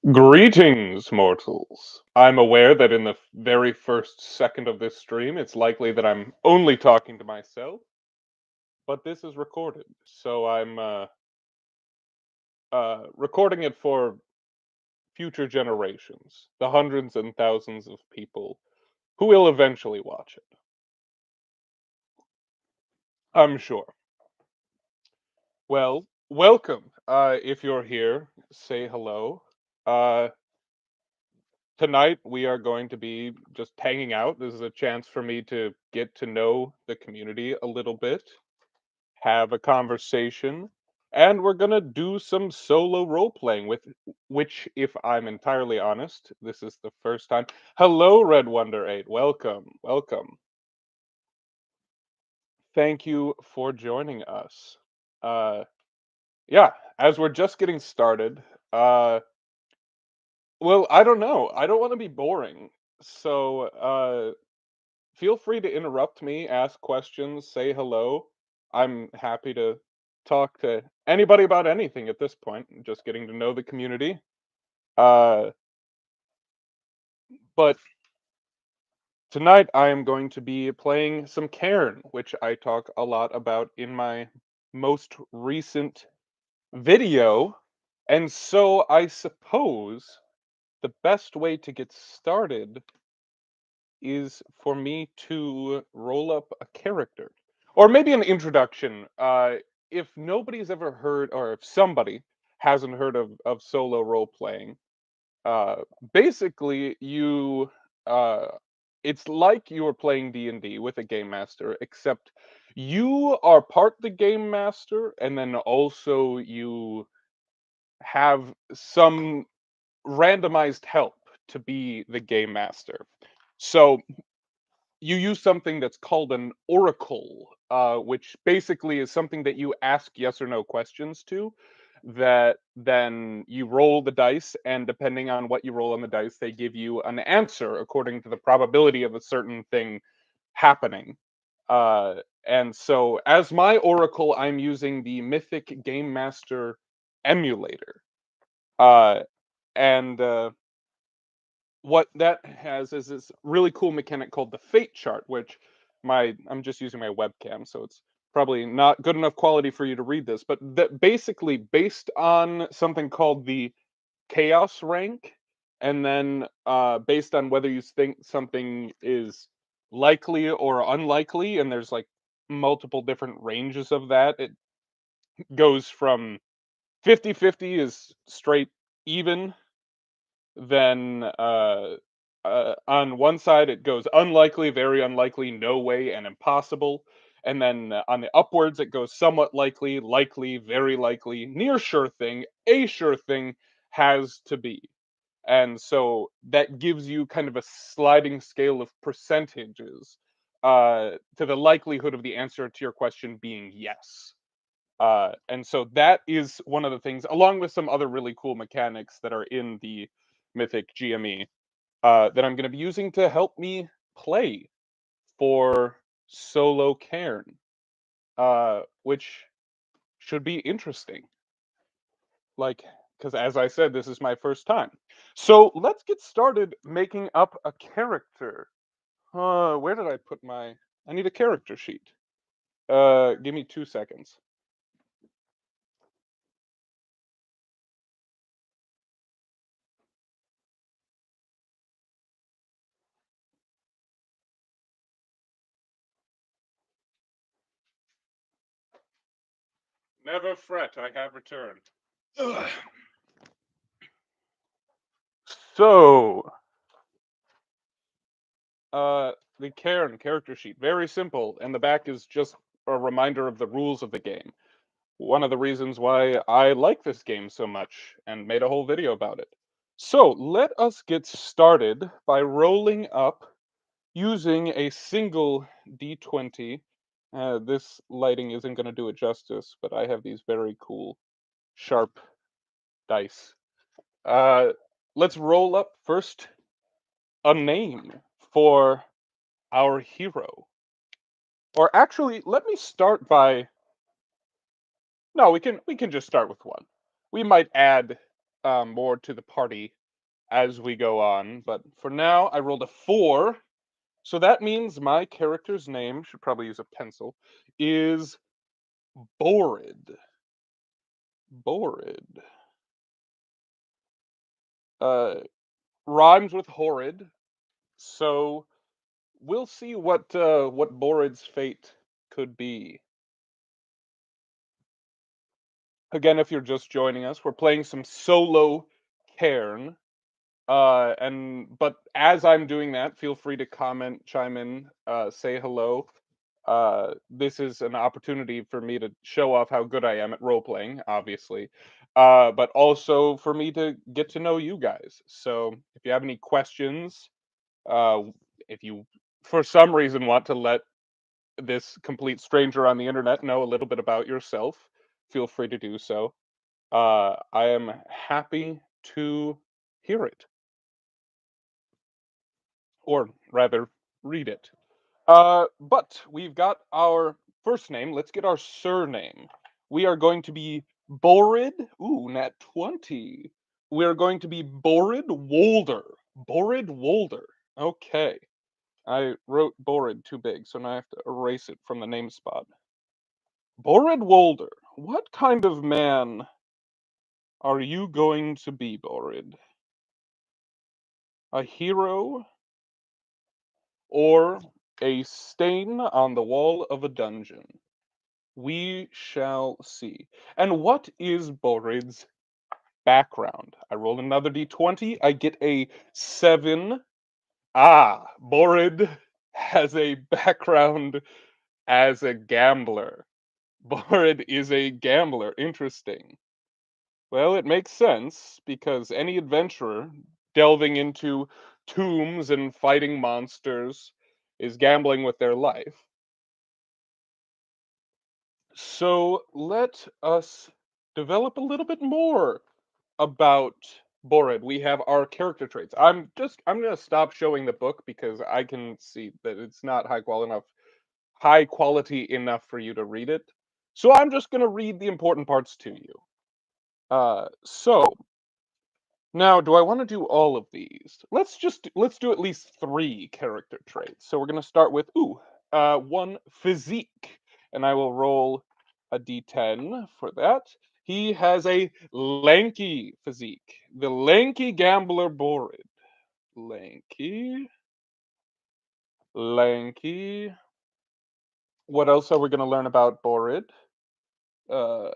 Greetings, mortals. I'm aware that in the very first second of this stream, it's likely that I'm only talking to myself, but this is recorded, so I'm recording it for future generations, the hundreds and thousands of people who will eventually watch it. I'm sure. Well, welcome. If you're here, say hello. Uh, Tonight we are going to be just hanging out. This is a chance for me to get to know the community a little bit, have a conversation, and we're gonna do some solo role playing with which, if I'm entirely honest, this is the first time. Hello, Red Wonder 8. Welcome. Welcome. Thank you for joining us. Uh yeah, as we're just getting started, well, I don't know. I don't want to be boring. So feel free to interrupt me, ask questions, say hello. I'm happy to talk to anybody about anything at this point, just getting to know the community. Uh, but tonight I am going to be playing some Cairn, which I talk a lot about in my most recent video. And so I suppose the best way to get started is for me to roll up a character or maybe an introduction. If nobody's ever heard, or if somebody hasn't heard of solo role playing, uh, basically uh, it's like you are playing D&D with a game master, except you are part the game master, and then also you have some randomized help to be the game master. So you use something that's called an oracle, which basically is something that you ask yes or no questions to, that then you roll the dice, and depending on what you roll on the dice, they give you an answer according to the probability of a certain thing happening. Uh, and so, as my oracle, I'm using the Mythic Game Master emulator. Uh, and what that has is this really cool mechanic called the fate chart, which I'm just using my webcam, so it's probably not good enough quality for you to read this, but that basically based on something called the chaos rank, and then based on whether you think something is likely or unlikely, and there's like multiple different ranges of that. It goes from 50-50 is straight even, then on one side it goes unlikely, very unlikely, no way, and impossible. And then on the upwards it goes somewhat likely, likely, very likely, near sure thing, a sure thing, has to be. And so that gives you kind of a sliding scale of percentages to the likelihood of the answer to your question being yes. And so that is one of the things, along with some other really cool mechanics that are in the Mythic GME, that I'm going to be using to help me play for solo Cairn, which should be interesting. Like, because as I said, this is my first time. So let's get started making up a character. Where did I put my? I need a character sheet. Give me 2 seconds. Never fret, I have returned. Ugh. So, uh, the Cairn character sheet, very simple, and the back is just a reminder of the rules of the game. One of the reasons why I like this game so much and made a whole video about it. So, let us get started by rolling up using a single d20. This lighting isn't going to do it justice, but I have these very cool, sharp dice. Uh, let's roll up first a name for our hero. Or actually, let me start by no, we can just start with one. We might add. more to the party as we go on. But for now, I rolled a 4. So that means my character's name, should probably use a pencil, is Borid. Borid. Uh, Rhymes with horrid. So we'll see what Borid's fate could be. Again, if you're just joining us, we're playing some solo Cairn. And but as I'm doing that, feel free to comment, chime in, say hello. This is an opportunity for me to show off how good I am at role playing, obviously, but also for me to get to know you guys. So if you have any questions, uh, if you for some reason want to let this complete stranger on the internet know a little bit about yourself, feel free to do so. I am happy to hear it, or rather, read it. But we've got our first name. Let's get our surname. We are going to be Borid. Ooh, nat 20. We are going to be Borid Wolder. Borid Wolder. Okay. I wrote Borid too big, so now I have to erase it from the name spot. Borid Wolder. What kind of man are you going to be, Borid? A hero or a stain on the wall of a dungeon? We shall see. And what is Borid's background? I roll another d20. I get a 7. Borid has a background as a gambler. Borid is a gambler. Interesting. Well, it makes sense because any adventurer delving into tombs and fighting monsters is gambling with their life. So let us develop a little bit more about Borid. We have our character traits. I'm gonna stop showing the book because I can see that it's not high quality enough for you to read it. So I'm just gonna read the important parts to you. So now, do I want to do all of these? Let's do at least 3 character traits. So we're gonna start with one physique, and I will roll a d10 for that. He has a lanky physique. The lanky gambler Borid. Lanky, lanky. What else are we gonna learn about Borid? Uh,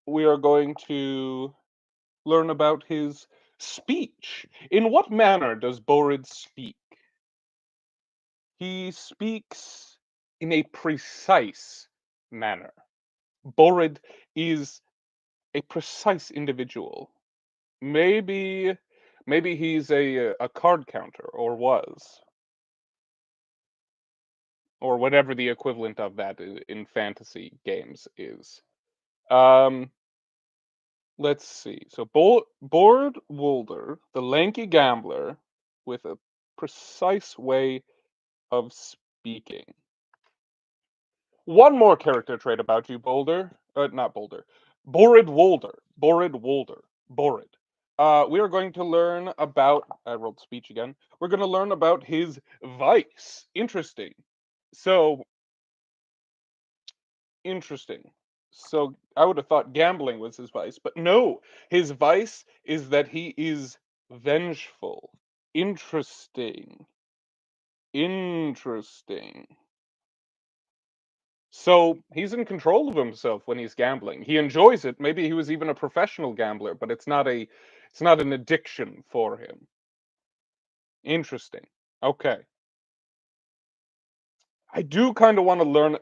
we are going to learn about his speech. In what manner does Borid speak? He speaks in a precise manner. Borid is a precise individual. Maybe maybe he's a card counter or was or whatever the equivalent of that in fantasy games is. Um let's see. So Bored Wolder, the lanky gambler with a precise way of speaking. One more character trait about you, Boulder. Not Boulder. Borid Wolder. Borid Wolder. Borid. We are going to learn about. I rolled speech again. We're going to learn about his vice. Interesting. So, interesting. So, I would have thought gambling was his vice, but no. His vice is that he is vengeful. Interesting. Interesting. So he's in control of himself when he's gambling. He enjoys it. Maybe he was even a professional gambler, but it's not an addiction for him. Interesting. Okay. I do kind of want to learn.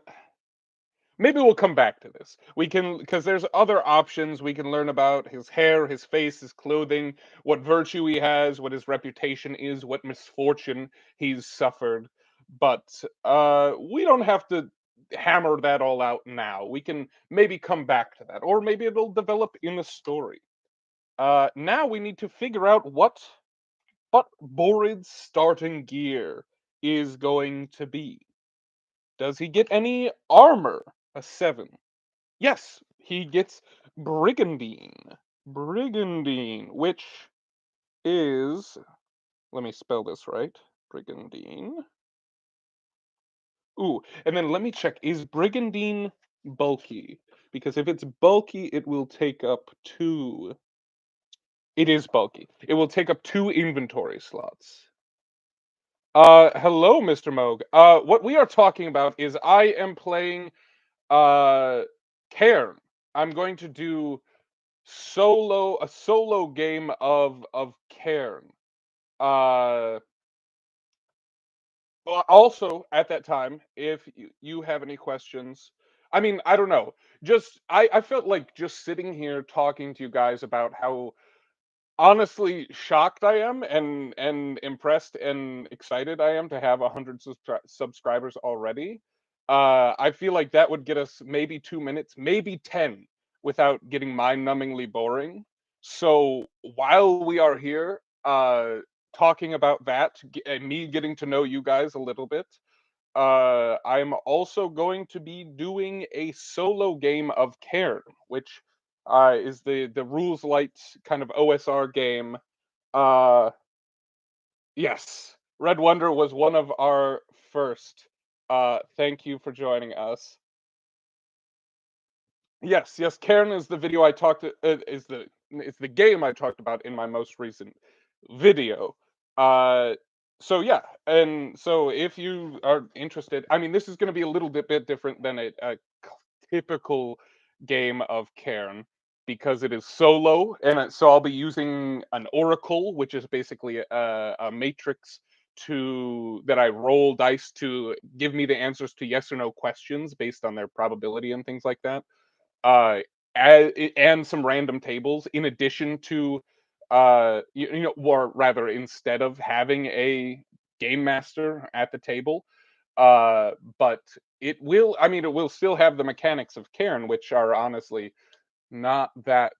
Maybe we'll come back to this. We can, because there's other options. We can learn about his hair, his face, his clothing, what virtue he has, what his reputation is, what misfortune he's suffered. But we don't have to hammer that all out now. We can maybe come back to that, or maybe it'll develop in the story. Now we need to figure out what Borid's starting gear is going to be. Does he get any armor? A 7. Yes, he gets brigandine. Brigandine, which is, let me spell this right. Brigandine. Ooh, and then let me check, is Brigandine bulky? Because if it's bulky, it will take up 2. It is bulky. It will take up 2 inventory slots. Hello, Mr. Moog. What we are talking about is I am playing, uh, Cairn. I'm going to do a solo game of Cairn. Uh, also, at that time, if you have any questions, I mean, I don't know. Just I felt like just sitting here talking to you guys about how honestly shocked I am and impressed and excited I am to have 100 subscribers already. I feel like that would get us maybe 2 minutes, maybe 10, without getting mind-numbingly boring. So while we are here, talking about that, and me getting to know you guys a little bit, I'm also going to be doing a solo game of Cairn, which is the rules light kind of OSR game. Uh, yes, Red Wonder was one of our first. Thank you for joining us. Yes, yes, Cairn is the video I talked is the game I talked about in my most recent video. Uh, so yeah, and so if you are interested, I mean, this is going to be a little bit different than a typical game of Cairn because it is solo, and so I'll be using an oracle, which is basically a matrix to that I roll dice to give me the answers to yes or no questions based on their probability and things like that, uh, and some random tables in addition to, you know, or rather, instead of having a game master at the table. But I mean, it will still have the mechanics of Cairn, which are honestly not that,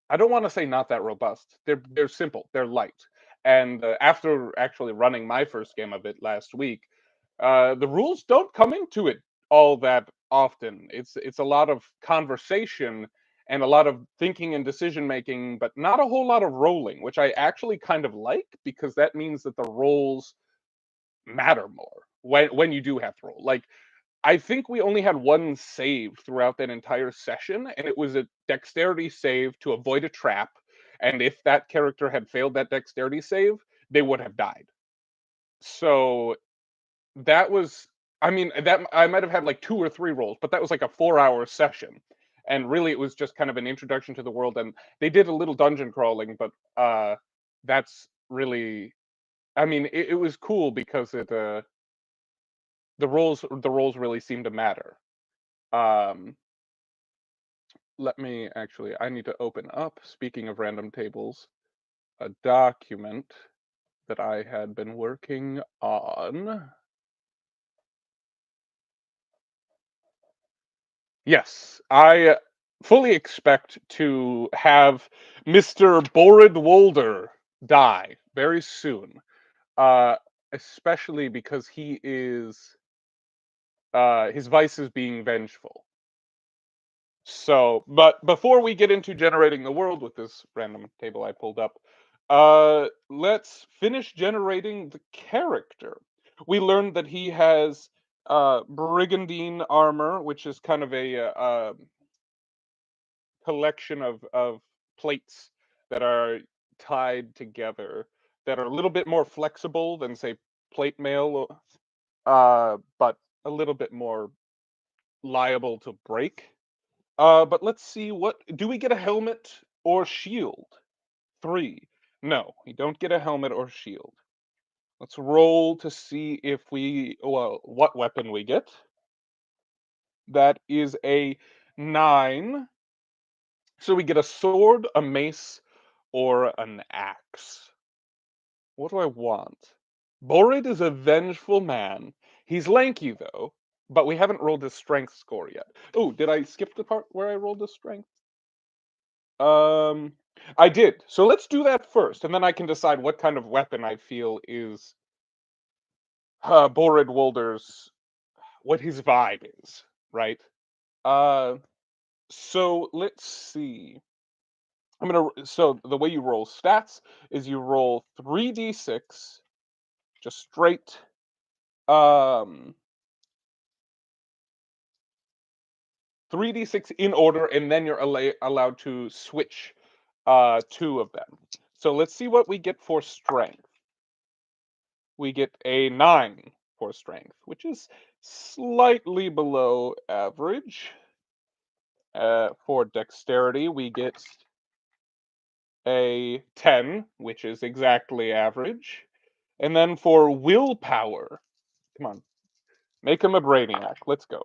I don't want to say not that robust. They're simple, they're light. And after actually running my first game of it last week, the rules don't come into it all that often. It's a lot of conversation and a lot of thinking and decision making, but not a whole lot of rolling, which I actually kind of like because that means that the rolls matter more when you do have to roll. Like, I think we only had one save throughout that entire session, and it was a dexterity save to avoid a trap. And if that character had failed that dexterity save, they would have died. So that was, I mean, that I might have had like 2 or 3 rolls, but that was like a 4-hour session. And really it was just kind of an introduction to the world. And they did a little dungeon crawling, but that's really, I mean, it was cool because the roles really seem to matter. Um Let me actually, I need to open up, speaking of random tables, a document that I had been working on. Yes, I fully expect to have Mr. Borid Wolder die very soon. Uh, Especially because his vice is being vengeful. So, but before we get into generating the world with this random table I pulled up, let's finish generating the character. We learned that he has brigandine armor, which is kind of a collection of plates that are tied together that are a little bit more flexible than say plate mail, but a little bit more liable to break. But let's see, what do we get, a helmet or shield? 3. No, we don't get a helmet or shield. Let's roll to see if we, well, what weapon we get. That is a 9. So we get a sword, a mace, or an axe. What do I want? Borid is a vengeful man. He's lanky though, but we haven't rolled his strength score yet. Oh, did I skip the part where I rolled his strength? Um, I did. So let's do that first, and then I can decide what kind of weapon I feel is Borid Wolder's, what his vibe is, right? Uh, so let's see. So the way you roll stats is you roll 3d6, just straight, um, 3d6 in order, and then you're allowed to switch two of them. So let's see what we get for strength. We get a 9 for strength, which is slightly below average. For dexterity, we get a 10, which is exactly average. And then for willpower, come on, make him a brainiac. Let's go.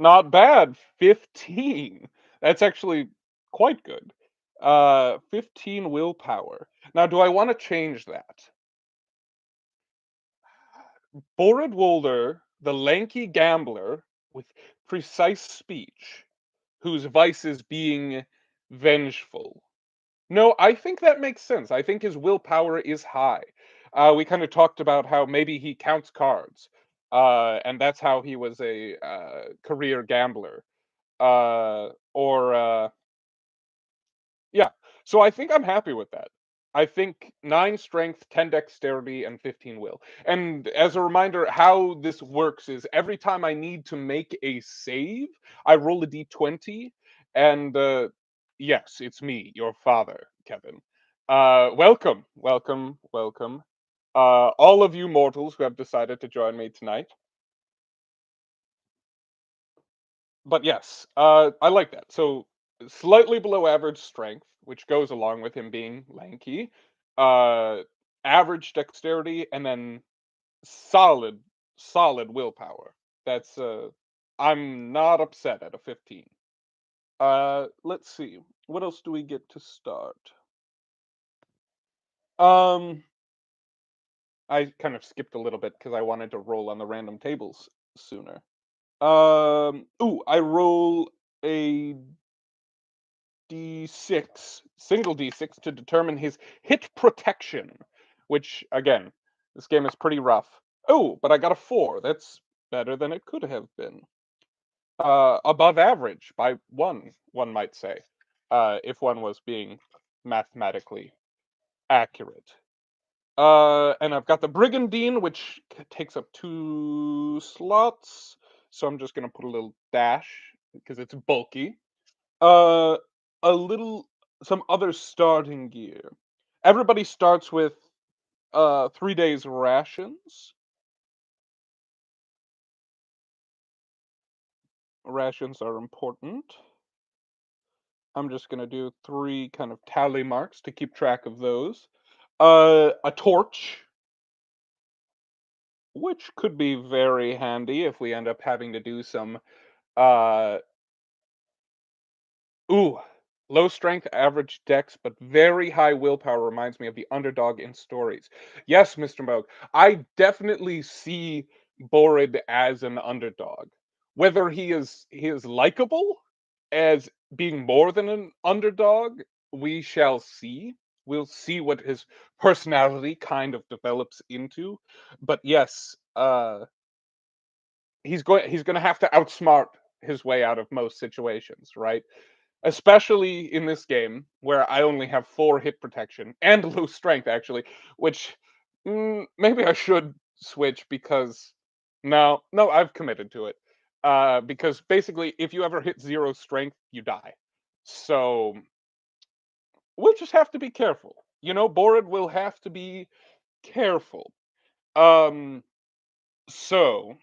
Not bad. 15. That's actually quite good. 15 willpower. Now, do I want to change that? Borodwolder, the lanky gambler with precise speech, whose vice is being vengeful. No, I think that makes sense. I think his willpower is high. We kind of talked about how maybe he counts cards, and that's how he was a career gambler. Or Yeah. So I think I'm happy with that. I think 9 strength, 10 dexterity, and 15 will. And as a reminder, how this works is every time I need to make a save, I roll a d20. And yes, it's me, your father, Kevin. Welcome, welcome, welcome. All of you mortals who have decided to join me tonight. But yes, I like that. So slightly below average strength, which goes along with him being lanky, uh, average dexterity, and then solid, solid willpower. That's I'm not upset at a 15. Let's see. What else do we get to start? Um, I kind of skipped a little bit because I wanted to roll on the random tables sooner. Ooh, I roll a d6, single d6 to determine his hit protection, which again, this game is pretty rough. Oh, but I got a 4. That's better than it could have been. Above average by one might say, if one was being mathematically accurate. And I've got the Brigandine, which takes up 2 slots, so I'm just gonna put a little dash because it's bulky. Uh, a little some other starting gear. Everybody starts with 3 days rations. Rations are important. I'm just gonna do 3 kind of tally marks to keep track of those. A torch, which could be very handy if we end up having to do some uh ooh, low strength, average dex, but very high willpower reminds me of the underdog in stories. Yes, Mr. Moog, I definitely see Borid as an underdog. Whether he is likable as being more than an underdog, we shall see. We'll see what his personality kind of develops into. But yes, he's going to have to outsmart his way out of most situations, right? Especially in this game where I only have 4 hit protection and low strength actually, which maybe I should switch because no, I've committed to it. Because basically, if you ever hit 0 strength, you die. So we'll just have to be careful. Borid will have to be careful. Um, so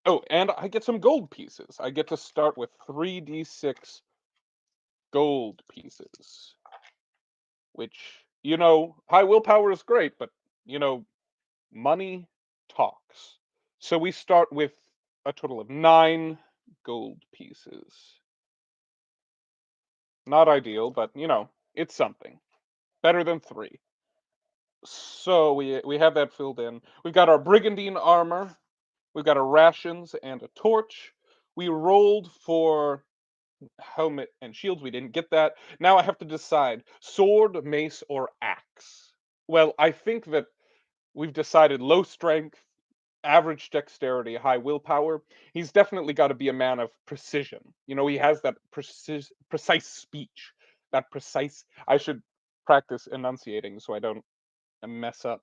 oh, and I get some gold pieces. I get to start with 3d6 gold pieces. Which, high willpower is great, but, you know, money talks. So we start with a total of 9 gold pieces. Not ideal, but, it's something. Better than 3. So we have that filled in. We've got our brigandine armor. We've got our rations and a torch. We rolled for helmet and shields. We didn't get that. Now I have to decide sword, mace, or axe. Well, I think that we've decided low strength, average dexterity, high willpower. He's definitely got to be a man of precision. He has that precise speech. not precise. I should practice enunciating so I don't mess up.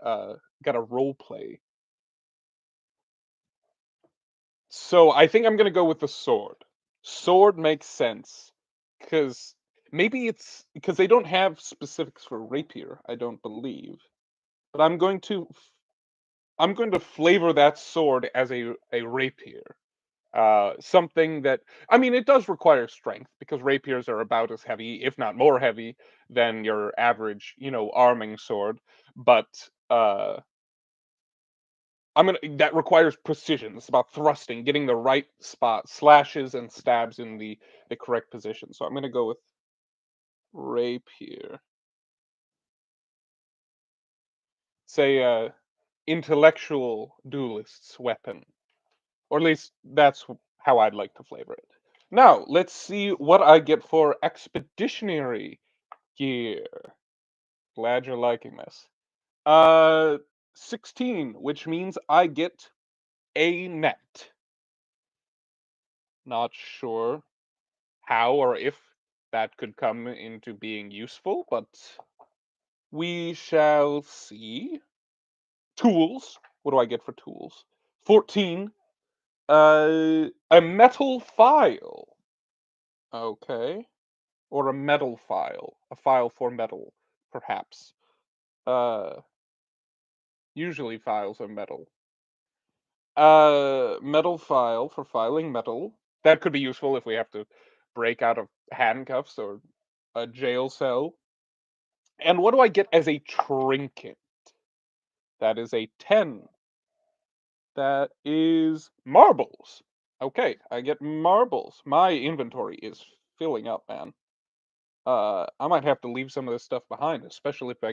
Uh, got a role play. So I think I'm gonna go with the sword. Sword makes sense because maybe it's because they don't have specifics for rapier. I don't believe, but I'm going to flavor that sword as a rapier. Something that I mean, it does require strength because rapiers are about as heavy, if not more heavy, than your average, arming sword. But that requires precision. It's about thrusting, getting the right spot, slashes and stabs in the correct position. So I'm gonna go with rapier. Say intellectual duelist's weapon. Or at least that's how I'd like to flavor it. Now, let's see what I get for expeditionary gear. Glad you're liking this. Uh 16, which means I get a net. Not sure how or if that could come into being useful, but we shall see. Tools. What do I get for tools? 14. A metal file. Okay. Or a metal file. A file for metal, perhaps. Uh, Usually files are metal. Metal file for filing metal. That could be useful if we have to break out of handcuffs or a jail cell. And what do I get as a trinket? That is a 10. That is marbles. Okay, I get marbles. My inventory is filling up, man. I might have to leave some of this stuff behind, especially if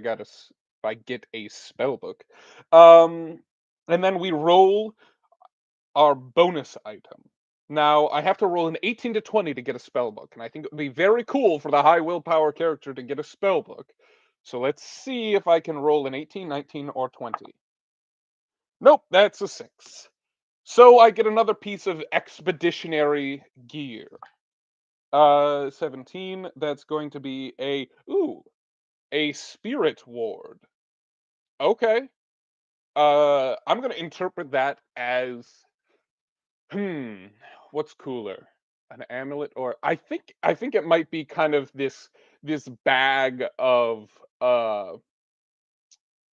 I get a spell book. Um, and then we roll our bonus item. Now, I have to roll an 18 to 20 to get a spell book, and I think it would be very cool for the high willpower character to get a spell book. So let's see if I can roll an 18, 19, or 20. Nope, that's a 6. So I get another piece of expeditionary gear. 17, that's going to be a spirit ward. Okay. I'm gonna interpret that as hmm, what's cooler? An amulet or I think it might be kind of this bag of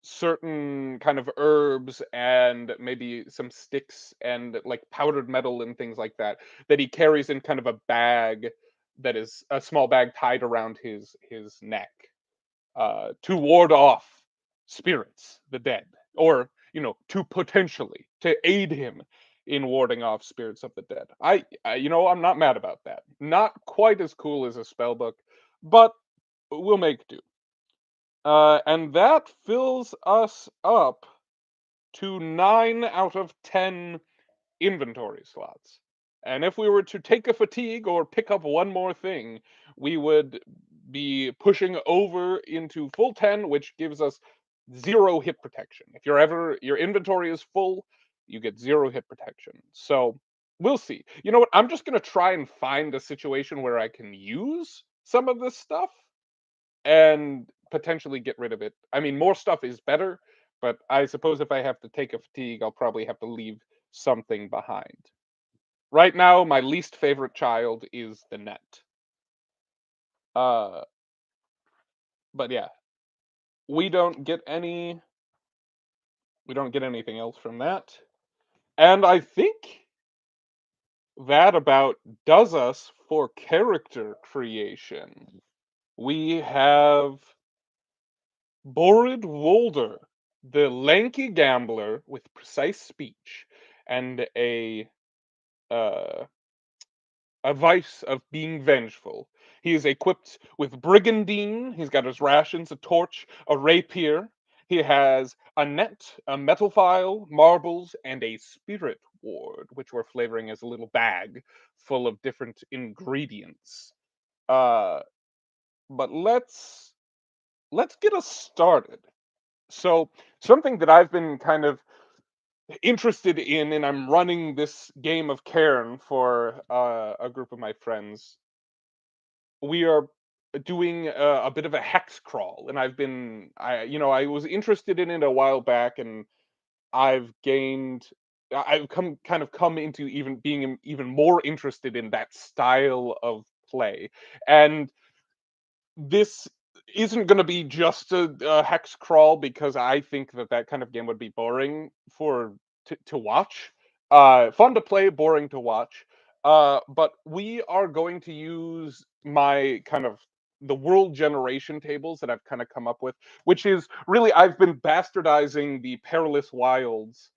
certain kind of herbs and maybe some sticks and like powdered metal and things like that he carries in kind of a bag that is a small bag tied around his neck to ward off spirits, the dead, or to potentially to aid him in warding off spirits of the dead. I'm not mad about that. Not quite as cool as a spell book, but we'll make do. And that fills us up to 9 out of 10 inventory slots. And if we were to take a fatigue or pick up one more thing, we would be pushing over into full 10, which gives us 0 hit protection. If your inventory is full, you get 0 hit protection. So we'll see. You know what? I'm just gonna try and find a situation where I can use some of this stuff and potentially get rid of it. I mean, more stuff is better, but I suppose if I have to take a fatigue, I'll probably have to leave something behind. Right now, my least favorite child is the net. Uh, but yeah, we don't get any. We don't get anything else from that, and I think that about does us for character creation. We have Borid Wolder, the lanky gambler with precise speech and uh, a vice of being vengeful. He is equipped with brigandine. He's got his rations, a torch, a rapier. He has a net, a metal file, marbles, and a spirit ward, which we're flavoring as a little bag full of different ingredients. Uh, but let's get us started. So something that I've been kind of interested in, and I'm running this game of Cairn for a group of my friends. We are doing a bit of a hex crawl, and I was interested in it a while back, and I've come into even being even more interested in that style of play, and this isn't going to be just a hex crawl because I think that that kind of game would be boring to watch. Fun to play, boring to watch. But we are going to use my kind of the world generation tables that I've kind of come up with, which is really I've been bastardizing the Perilous Wilds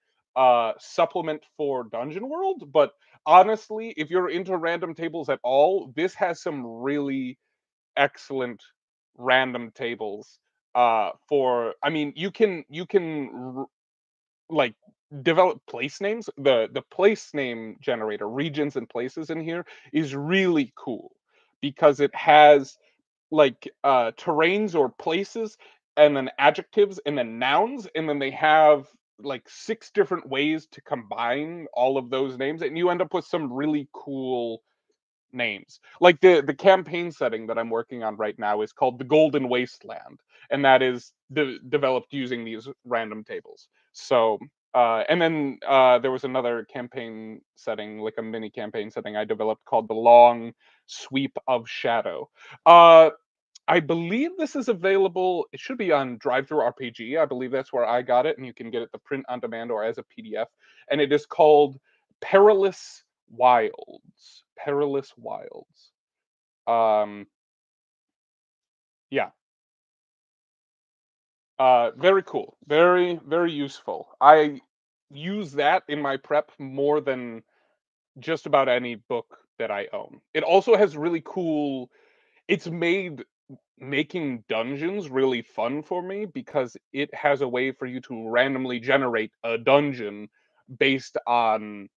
supplement for Dungeon World. But honestly, if you're into random tables at all, this has some really excellent random tables for I mean like develop place names. The place name generator, regions and places in here is really cool because it has like terrains or places and then adjectives and then nouns, and then they have like six different ways to combine all of those names, and you end up with some really cool names. Like the campaign setting that I'm working on right now is called the Golden Wasteland, and that is developed using these random tables. So and then there was another campaign setting, like a mini campaign setting I developed called the Long Sweep of Shadow. Uh, I believe this is available. It should be on Drive Through RPG. I believe that's where I got it, and you can get it the print on demand or as a PDF. And it is called Perilous Wilds. Perilous Wilds. Um, yeah. Very cool. Very, very useful. I use that in my prep more than just about any book that I own. It also has really cool. It's made making dungeons really fun for me because it has a way for you to randomly generate a dungeon based on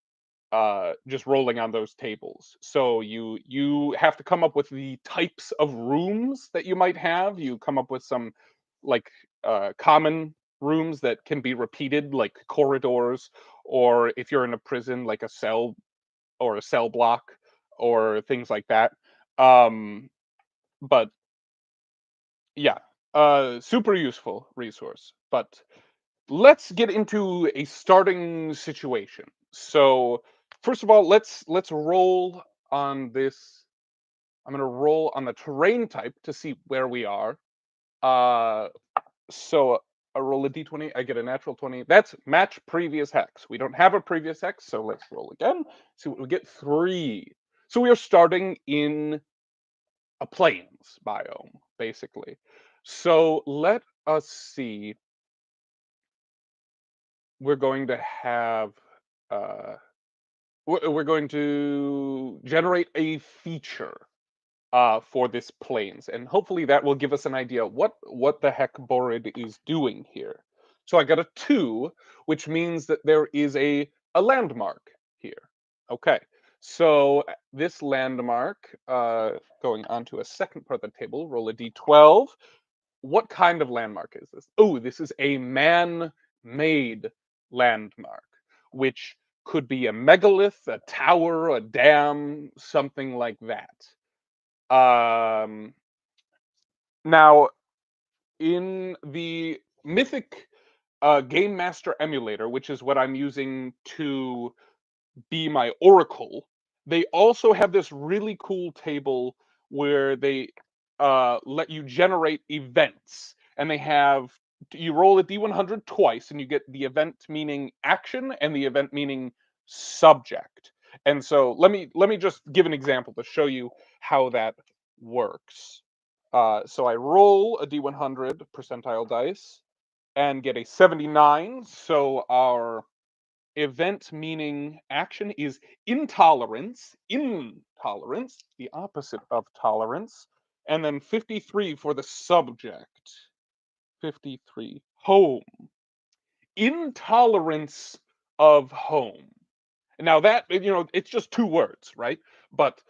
just rolling on those tables. So you have to come up with the types of rooms that you might have. You come up with some like common rooms that can be repeated, like corridors, or if you're in a prison, like a cell or a cell block or things like that. But yeah, super useful resource. But let's get into a starting situation. So first of all, let's roll on this. I'm gonna roll on the terrain type to see where we are. Uh, so I roll a d20, I get a natural 20. That's match previous hex. We don't have a previous hex, so let's roll again. See what we get. 3. So we are starting in a plains biome, basically. So let us see. We're going to have uh, we're going to generate a feature for this plains, and hopefully that will give us an idea what the heck Borid is doing here. So I got a 2, which means that there is a landmark here. Okay, so this landmark, going on to a second part of the table, roll a d12. What kind of landmark is this? Oh, this is a man-made landmark, which could be a megalith, a tower, a dam, something like that. Now, in the Mythic Game Master emulator, which is what I'm using to be my oracle, they also have this really cool table where they let you generate events, and they have you roll a d100 twice, and you get the event meaning action and the event meaning subject. And so let me just give an example to show you how that works. So I roll a d100 percentile dice and get a 79. So our event meaning action is intolerance, intolerance, the opposite of tolerance, and then 53 for the subject. 53, home. Intolerance of home. Now that, it's just 2 words, right? But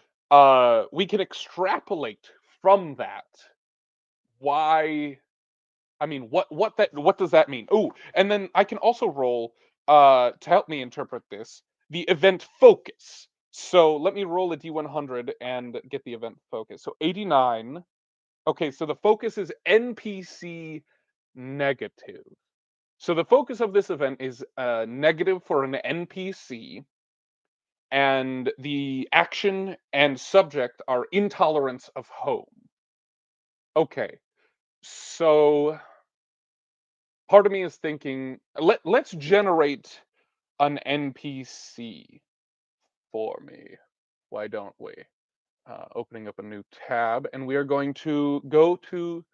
we can extrapolate from that why I mean, what does that mean? Oh, and then I can also roll to help me interpret this, the event focus. So let me roll a d100 and get the event focus. So 89 Okay, so the focus is NPC negative. So the focus of this event is negative for an NPC, and the action and subject are intolerance of home. Okay, so part of me is thinking let's generate an NPC for me. Why don't we? Opening up a new tab, and we are going to go to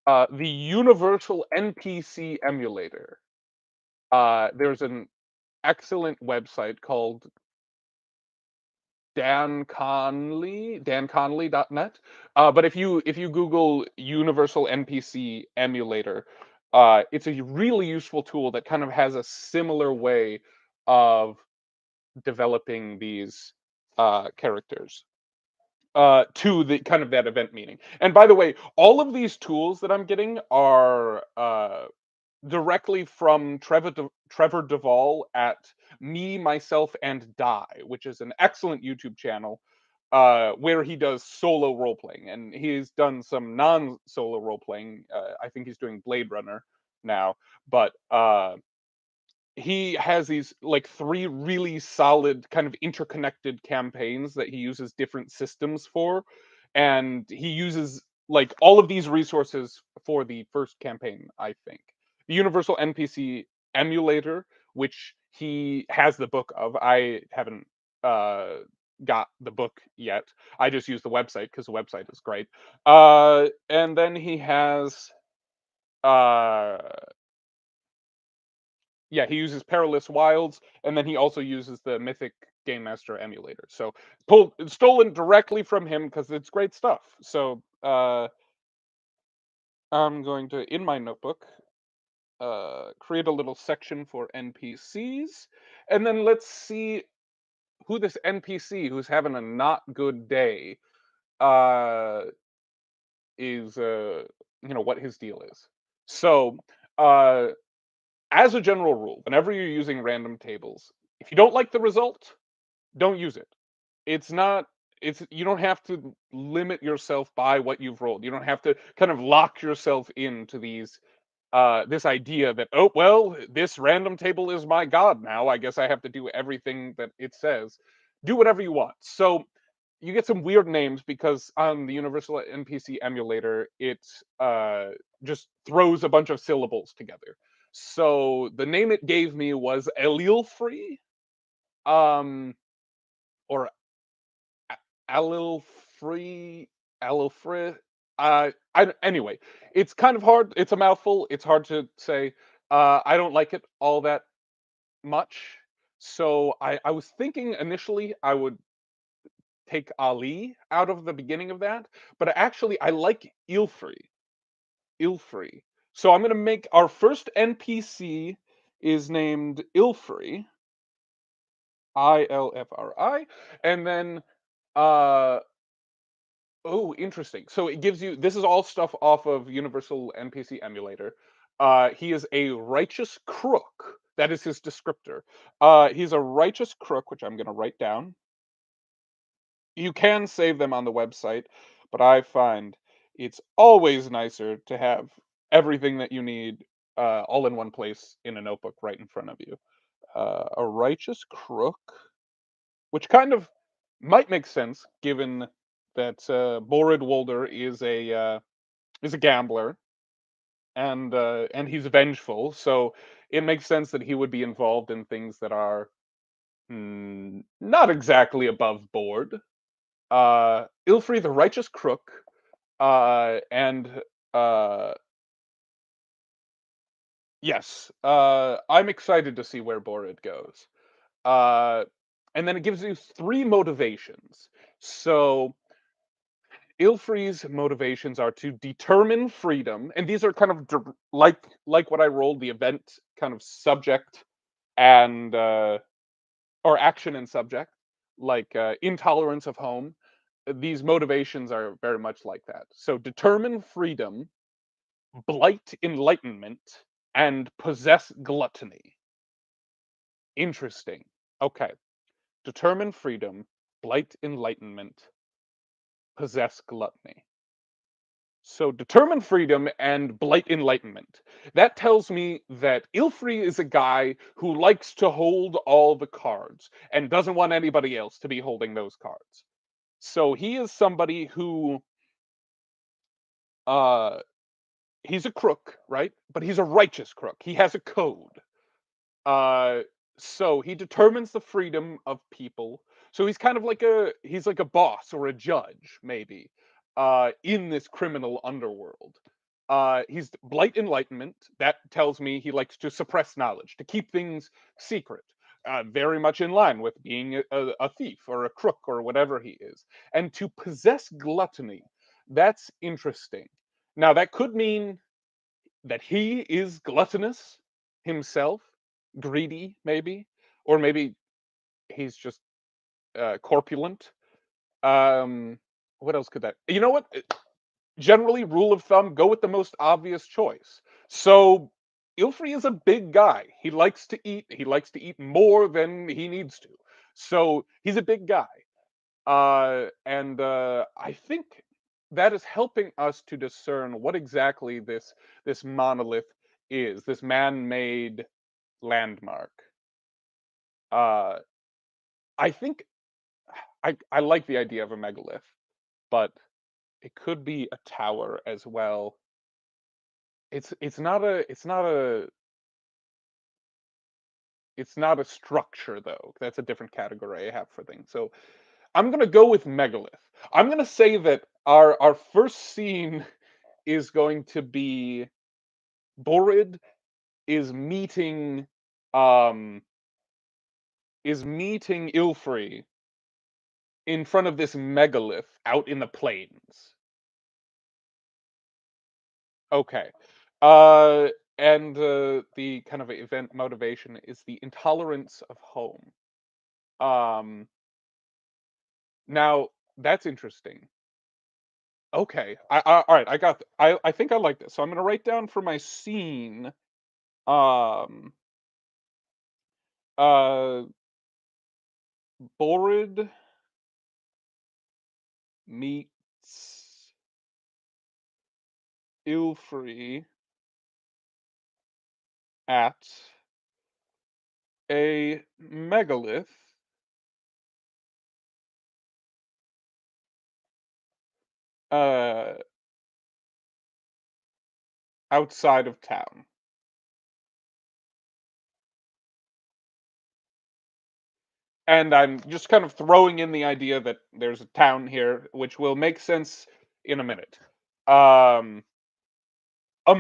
the Universal NPC emulator. There's an excellent website called danconley.net. But if you Google Universal NPC emulator, it's a really useful tool that kind of has a similar way of developing these characters to the kind of that event meaning. And by the way, all of these tools that I'm getting are directly from Trevor Duvall at Me, Myself, and Die, which is an excellent YouTube channel where he does solo role playing, and he's done some non-solo role playing. I think he's doing Blade Runner now, but he has these like three really solid kind of interconnected campaigns that he uses different systems for, and he uses like all of these resources for the first campaign. I think the Universal NPC emulator, which he has the book of. I haven't uh got the book yet. I just use the website because the website is great. And then he has uh yeah, he uses Perilous Wilds, and then he also uses the Mythic Game Master emulator. So pulled stolen directly from him because it's great stuff. So I'm going to in my notebook create a little section for NPCs, and then let's see who this NPC who's having a not good day uh is what his deal is. So uh as a general rule, whenever you're using random tables, if you don't like the result, don't use it. It's not it's you don't have to limit yourself by what you've rolled. You don't have to kind of lock yourself into these this idea that, oh well, this random table is my god now. I guess I have to do everything that it says. Do whatever you want. So you get some weird names because on the Universal NPC emulator, it just throws a bunch of syllables together. So the name it gave me was Elilfree, um, or Alilfree, Alilfree. Anyway, it's kind of hard. It's a mouthful. It's hard to say. I don't like it all that much. So I was thinking initially I would take Ali out of the beginning of that, but actually I like Ilfree. Ilfree. So I'm gonna make our first NPC is named Ilfree, Ilfri, and then uh oh, interesting. So it gives you this is all stuff off of Universal NPC emulator. He is a righteous crook. That is his descriptor. He's a righteous crook, which I'm gonna write down. You can save them on the website, but I find it's always nicer to have everything that you need all in one place in a notebook right in front of you. A righteous crook, which kind of might make sense given that Borid Wolder is a gambler and he's vengeful, so it makes sense that he would be involved in things that are not exactly above board. Ilfrey the Righteous Crook, and uh, yes, I'm excited to see where Borid goes. Uh, and then it gives you three motivations. So Ilfrey's motivations are to determine freedom, and these are kind of like what I rolled, the event kind of subject and or action and subject, like intolerance of home. These motivations are very much like that. So determine freedom, blight enlightenment, and possess gluttony. Interesting. Okay. Determine freedom, blight enlightenment, possess gluttony. So determined freedom and blight enlightenment. That tells me that Ilfrey is a guy who likes to hold all the cards and doesn't want anybody else to be holding those cards. So he is somebody who uh he's a crook, right? But he's a righteous crook. He has a code. Uh, so he determines the freedom of people. So he's kind of like a boss or a judge, maybe, in this criminal underworld. He's blight enlightenment. That tells me he likes to suppress knowledge, to keep things secret. Very much in line with being a thief or a crook or whatever he is. And to possess gluttony, that's interesting. Now, that could mean that he is gluttonous himself, greedy maybe, or maybe he's just corpulent. Um, what else could that? You know what? Generally, rule of thumb: go with the most obvious choice. So Ilfrey is a big guy. He likes to eat. He likes to eat more than he needs to. So he's a big guy. And I think that is helping us to discern what exactly this monolith is, this man-made landmark. Uh, I think I like the idea of a megalith, but it could be a tower as well. It's not a structure though. That's a different category I have for things. So I'm gonna go with megalith. I'm gonna say that our first scene is going to be Borid is meeting um Ilfrey in front of this megalith out in the plains. Okay. Uh and the kind of event motivation is the intolerance of home. Um Now that's interesting. Okay. All right, I got I think I like this. So I'm going to write down for my scene um uh Borid meets Ilfrey at a megalith uh outside of town. And I'm just kind of throwing in the idea that there's a town here, which will make sense in a minute. Um, a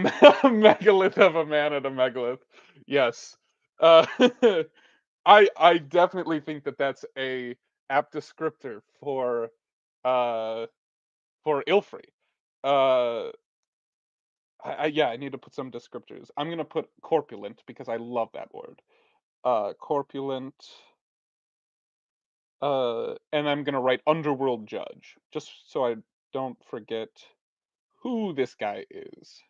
megalith of a man at a megalith. Yes. Uh, I definitely think that that's a apt descriptor uh for Ilfrey. Uh, yeah, I need to put some descriptors. I'm gonna put corpulent because I love that word. Corpulent. And I'm gonna write underworld judge just so I don't forget who this guy is.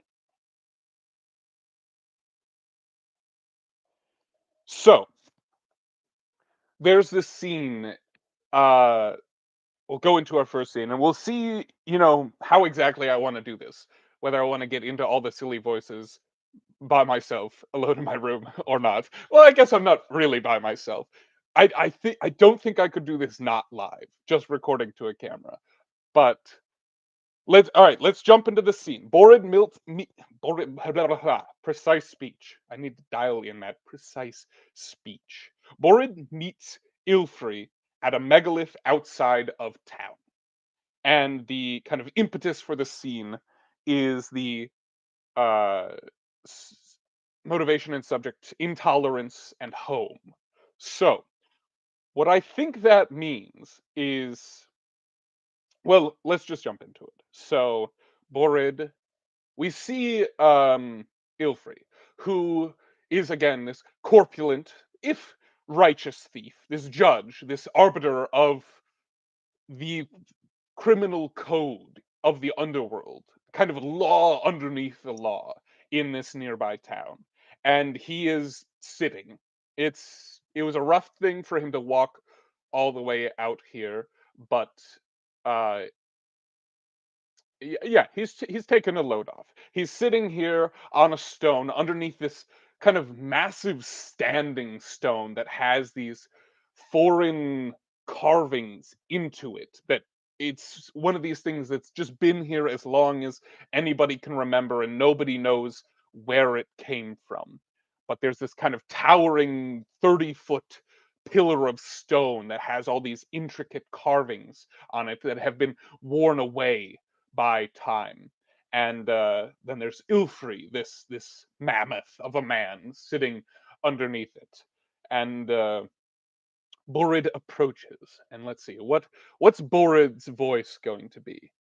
So there's this scene. Uh, we'll go into our first scene, and we'll see, how exactly I want to do this. Whether I want to get into all the silly voices by myself, alone in my room, or not. Well, I guess I'm not really by myself. I don't think I could do this not live, just recording to a camera. But let's jump into the scene. Borid blah, blah, blah, blah. Precise speech. I need to dial in that precise speech. Borid meets Ilfrey at a megalith outside of town. And the kind of impetus for the scene is the uh s- motivation and subject intolerance and home. So, what I think that means is, well, let's just jump into it. So, Borid, we see Ilfrey, who is again this corpulent, if righteous thief, this judge, this arbiter of the criminal code of the underworld, kind of law underneath the law in this nearby town. And he is sitting. It was a rough thing for him to walk all the way out here, but uh Yeah, he's taken a load off. He's sitting here on a stone underneath this kind of massive standing stone that has these foreign carvings into it. That it's one of these things that's just been here as long as anybody can remember, and nobody knows where it came from. But there's this kind of towering 30-foot pillar of stone that has all these intricate carvings on it that have been worn away by time. And then there's Ilfrey, this mammoth of a man sitting underneath it. And Borid approaches, and let's see what's Borid's voice going to be?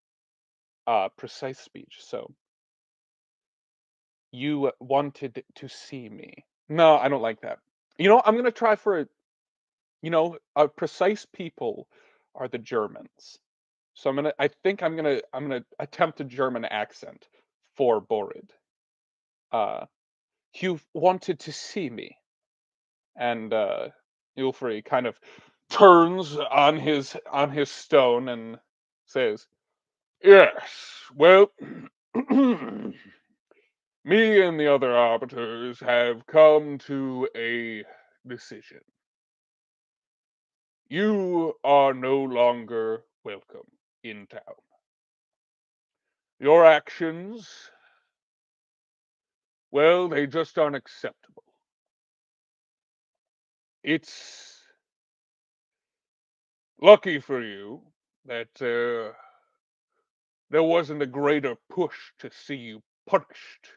Precise speech. So you wanted to see me. No, I don't like that. I'm gonna try for precise people are the Germans. So I think I'm gonna attempt a German accent for Borid. Uh, you wanted to see me, and Ilfrey kind of turns on his stone and says, "Yes, well, me and the other arbiters have come to a decision. You are no longer welcome in town. Your actions, well, they just aren't acceptable. It's lucky for you that there wasn't a greater push to see you punished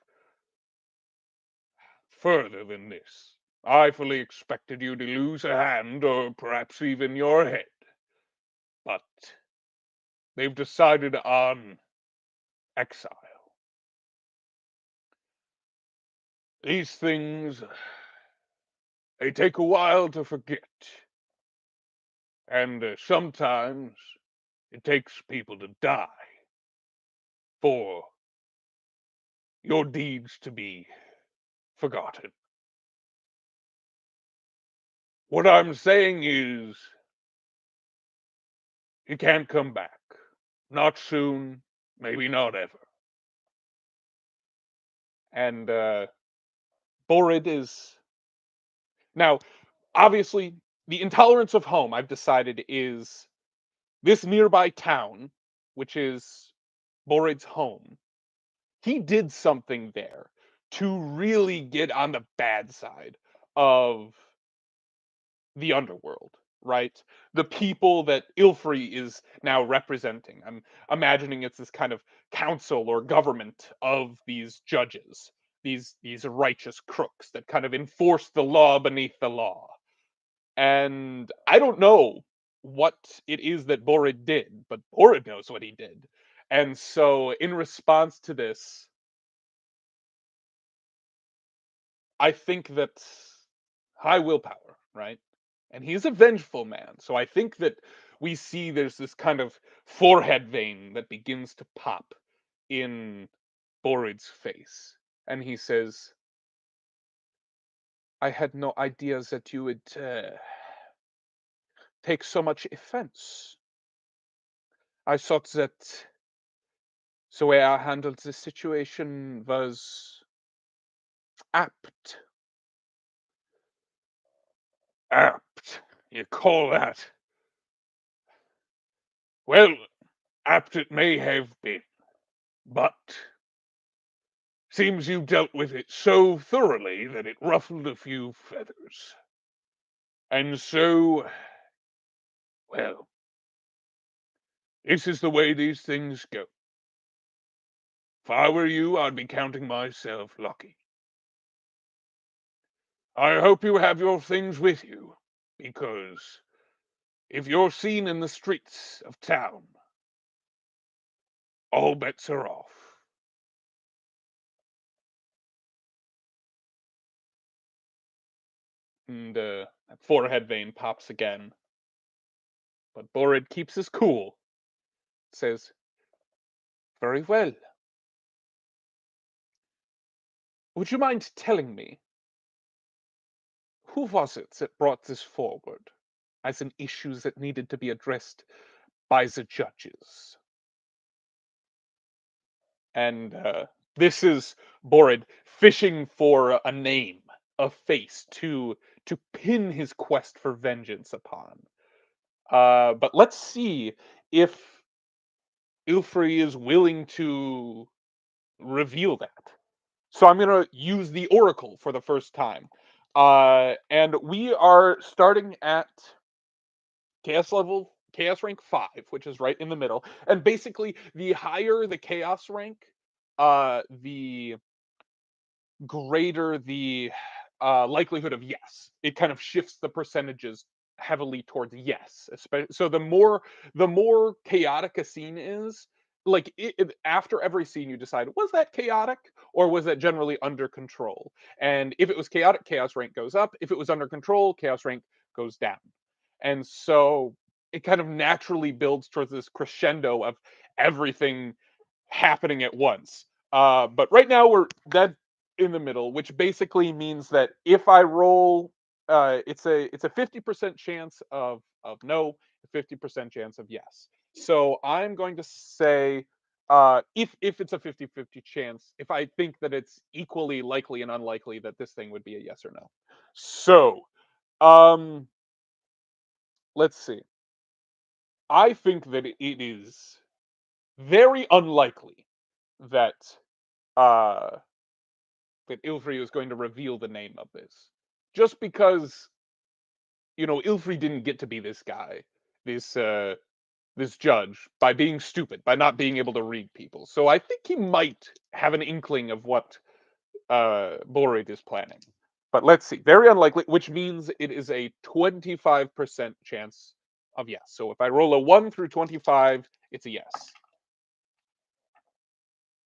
further than this. I fully expected you to lose a hand or perhaps even your head, but they've decided on exile. These things, they take a while to forget, and sometimes it takes people to die for your deeds to be forgotten. What I'm saying is, you can't come back. Not soon, maybe not ever. And Borid is now obviously the intolerance of home. I've decided is this nearby town, which is Borid's home. He did something there to really get on the bad side of the underworld, right? The people that Ilfrey is now representing. I'm imagining it's this kind of council or government of these judges, these righteous crooks that kind of enforce the law beneath the law. And I don't know what it is that Borid did, but Borid knows what he did. And so in response to this, I think that high willpower, right? And he's a vengeful man. So I think that we see there's this kind of forehead vein that begins to pop in Borid's face. And he says, I had no idea that you would take so much offense. I thought that the way I handled the situation was apt. Apt? You call that? Well, apt it may have been, but seems you dealt with it so thoroughly that it ruffled a few feathers. And so, well, this is the way these things go. If I were you, I'd be counting myself lucky. I hope you have your things with you, because if you're seen in the streets of town, all bets are off. And that forehead vein pops again. But Borid keeps his cool, says, very well. Would you mind telling me, who was it that brought this forward as an issue that needed to be addressed by the judges? And this is Borid fishing for a name, a face to pin his quest for vengeance upon. But let's see if Ilfrey is willing to reveal that. So I'm gonna use the Oracle for the first time. And we are starting at Chaos rank 5, which is right in the middle. And basically, the higher the Chaos rank, the greater the likelihood of yes. It kind of shifts the percentages heavily towards yes. So the more chaotic a scene is, like after every scene, you decide, was that chaotic or was that generally under control? And if it was chaotic, chaos rank goes up. If it was under control, chaos rank goes down. And so it kind of naturally builds towards this crescendo of everything happening at once. But right now we're dead in the middle, which basically means that if I roll, it's a 50% chance of no, 50% chance of yes. So I'm going to say, if it's a 50-50 chance, if I think that it's equally likely and unlikely that this thing would be a yes or no. So, um, let's see. I think that it is very unlikely that uh Ilfrey was going to reveal the name of this. Just because, Ilfrey didn't get to be this guy, this this judge, by being stupid, by not being able to read people. So I think he might have an inkling of what Borid is planning. But let's see. Very unlikely, which means it is a 25% chance of yes. So if I roll a 1 through 25, it's a yes.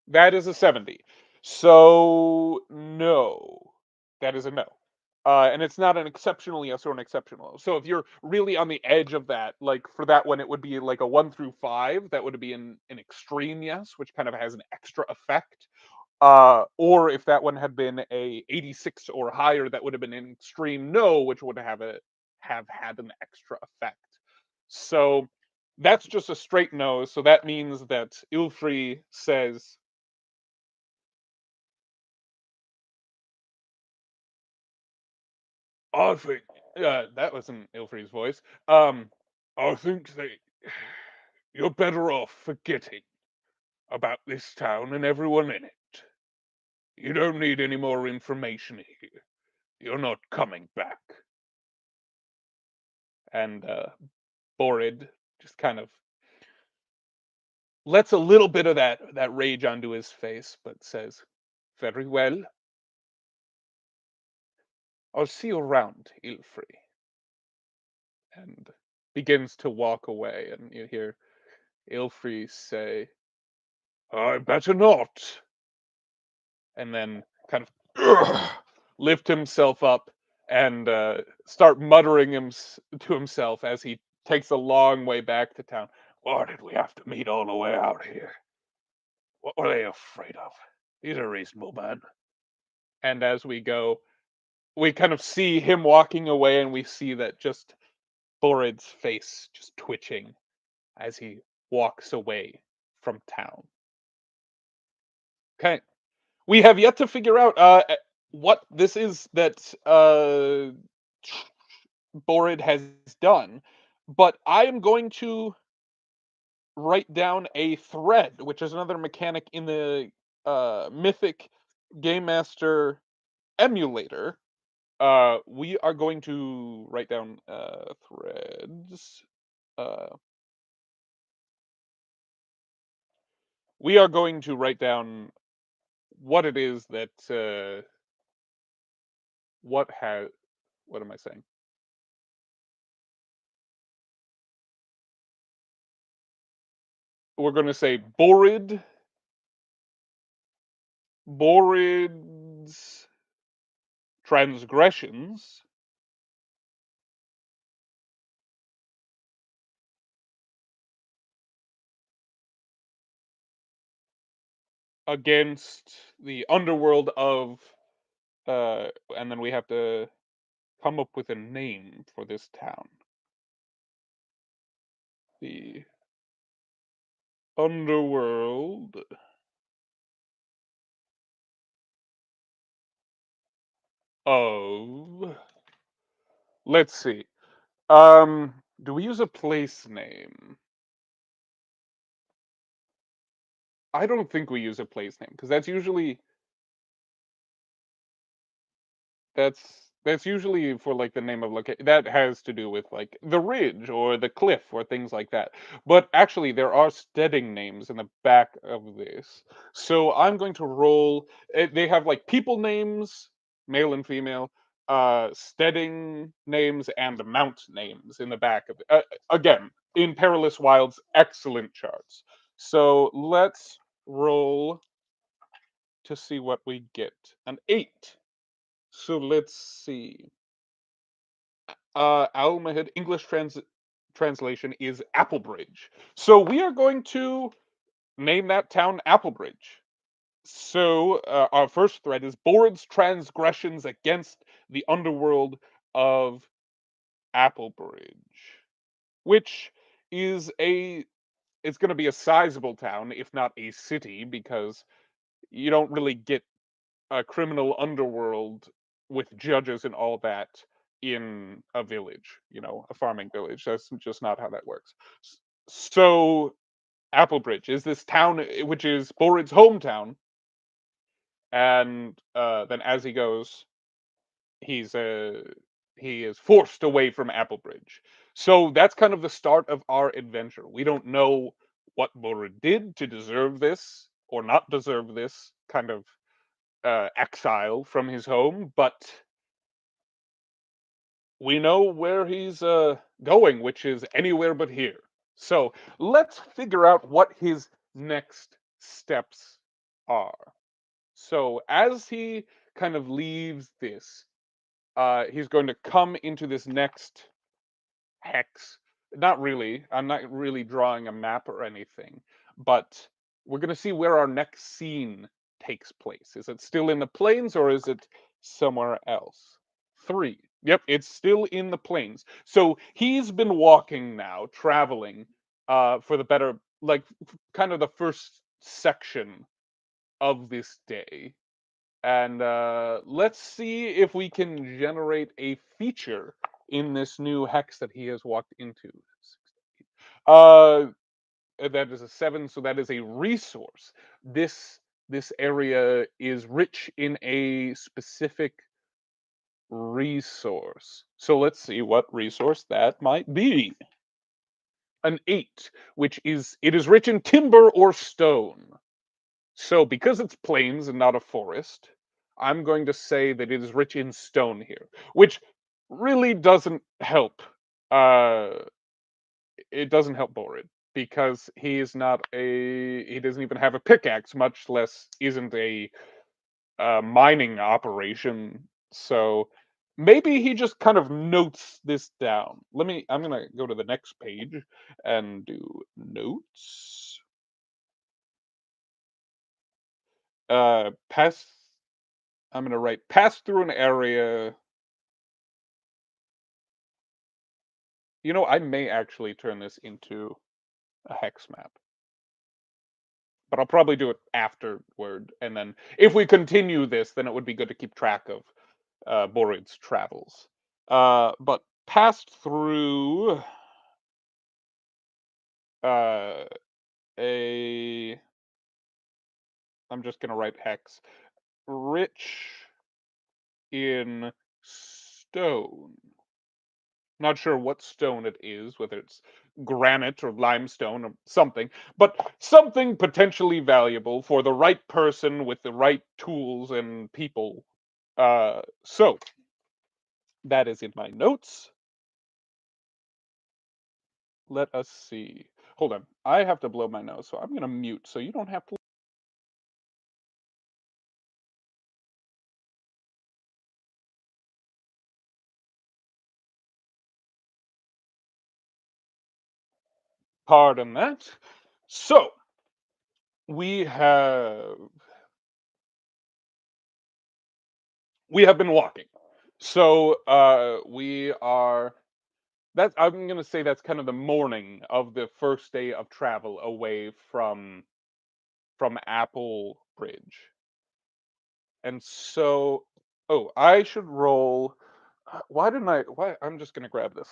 That is a 70. So no, that is a no. And it's not an exceptional yes or an exceptional no. So if you're really on the edge of that, like for that one, it would be like a 1 through 5. That would be an extreme yes, which kind of has an extra effect. Or if that one had been a 86 or higher, that would have been an extreme no, which would have had an extra effect. So that's just a straight no. So that means that Ilfrey says, I think that wasn't Ilfrey's voice. I think that you're better off forgetting about this town and everyone in it. You don't need any more information here. You're not coming back. And Borid just kind of lets a little bit of that rage onto his face, but says, "Very well. I'll see you around, Ilfrey." And begins to walk away, and you hear Ilfrey say, "I better not." And then kind of lift himself up and start muttering to himself as he takes a long way back to town. Why did we have to meet all the way out here? What were they afraid of? He's a reasonable man. And as we go, we kind of see him walking away, and we see that just Borid's face just twitching as he walks away from town. Okay. We have yet to figure out what this is that Borid has done, but I am going to write down a thread, which is another mechanic in the Mythic Game Master emulator. We are going to write down threads. Uh, we are going to write down what it is that what has what am I saying? We're going to say Borid's transgressions against the underworld of and then we have to come up with a name for this town. The underworld of, let's see. Um, do we use a place name? I don't think we use a place name because that's usually for like the name of location that has to do with like the ridge or the cliff or things like that. But actually, there are steading names in the back of this. So I'm going to roll. They have like people names, male and female, steading names, and mount names in the back of it. Again, in Perilous Wilds, excellent charts. So let's roll to see what we get. An 8. So let's see. Almahid English translation is Applebridge. So we are going to name that town Applebridge. So our first thread is Borod's transgressions against the underworld of Applebridge, which is a it's going to be a sizable town, if not a city, because you don't really get a criminal underworld with judges and all that in a village, a farming village. That's just not how that works. So Applebridge is this town which is Borid's hometown, and then as he goes, he's he is forced away from Applebridge. So that's kind of the start of our adventure. We don't know what Borid did to deserve this or not deserve this kind of exile from his home, but we know where he's going, which is anywhere but here. So let's figure out what his next steps are. So as he kind of leaves this, he's going to come into this next hex. Not really. I'm not really drawing a map or anything, but we're going to see where our next scene takes place. Is it still in the plains or is it somewhere else? 3. Yep, it's still in the plains. So he's been walking now, traveling for the better, like kind of the first section of this day. And let's see if we can generate a feature in this new hex that he has walked into. Uh, that is a 7, so that is a resource. This area is rich in a specific resource. So let's see what resource that might be. An 8, which is it is rich in timber or stone. So, because it's plains and not a forest, I'm going to say that it is rich in stone here, which really doesn't help. Uh, it doesn't help Borid because he is not he doesn't even have a pickaxe, much less isn't a mining operation. So maybe he just kind of notes this down. I'm gonna go to the next page and do notes. Pass I'm gonna write pass through an area. I may actually turn this into a hex map, but I'll probably do it afterward. And then if we continue this, then it would be good to keep track of Borid's travels. But passed through uh, a. I'm just gonna write hex. Rich in stone. Not sure what stone it is, whether it's granite or limestone or something, but something potentially valuable for the right person with the right tools and people. So that is in my notes. Let us see. Hold on. I have to blow my nose, so I'm going to mute so you don't have to. Pardon that. So we have we have been walking. So we are that I'm gonna say that's kind of the morning of the first day of travel away from Apple Bridge. And so Oh, I should roll. Why didn't I? Why? I'm just gonna grab this.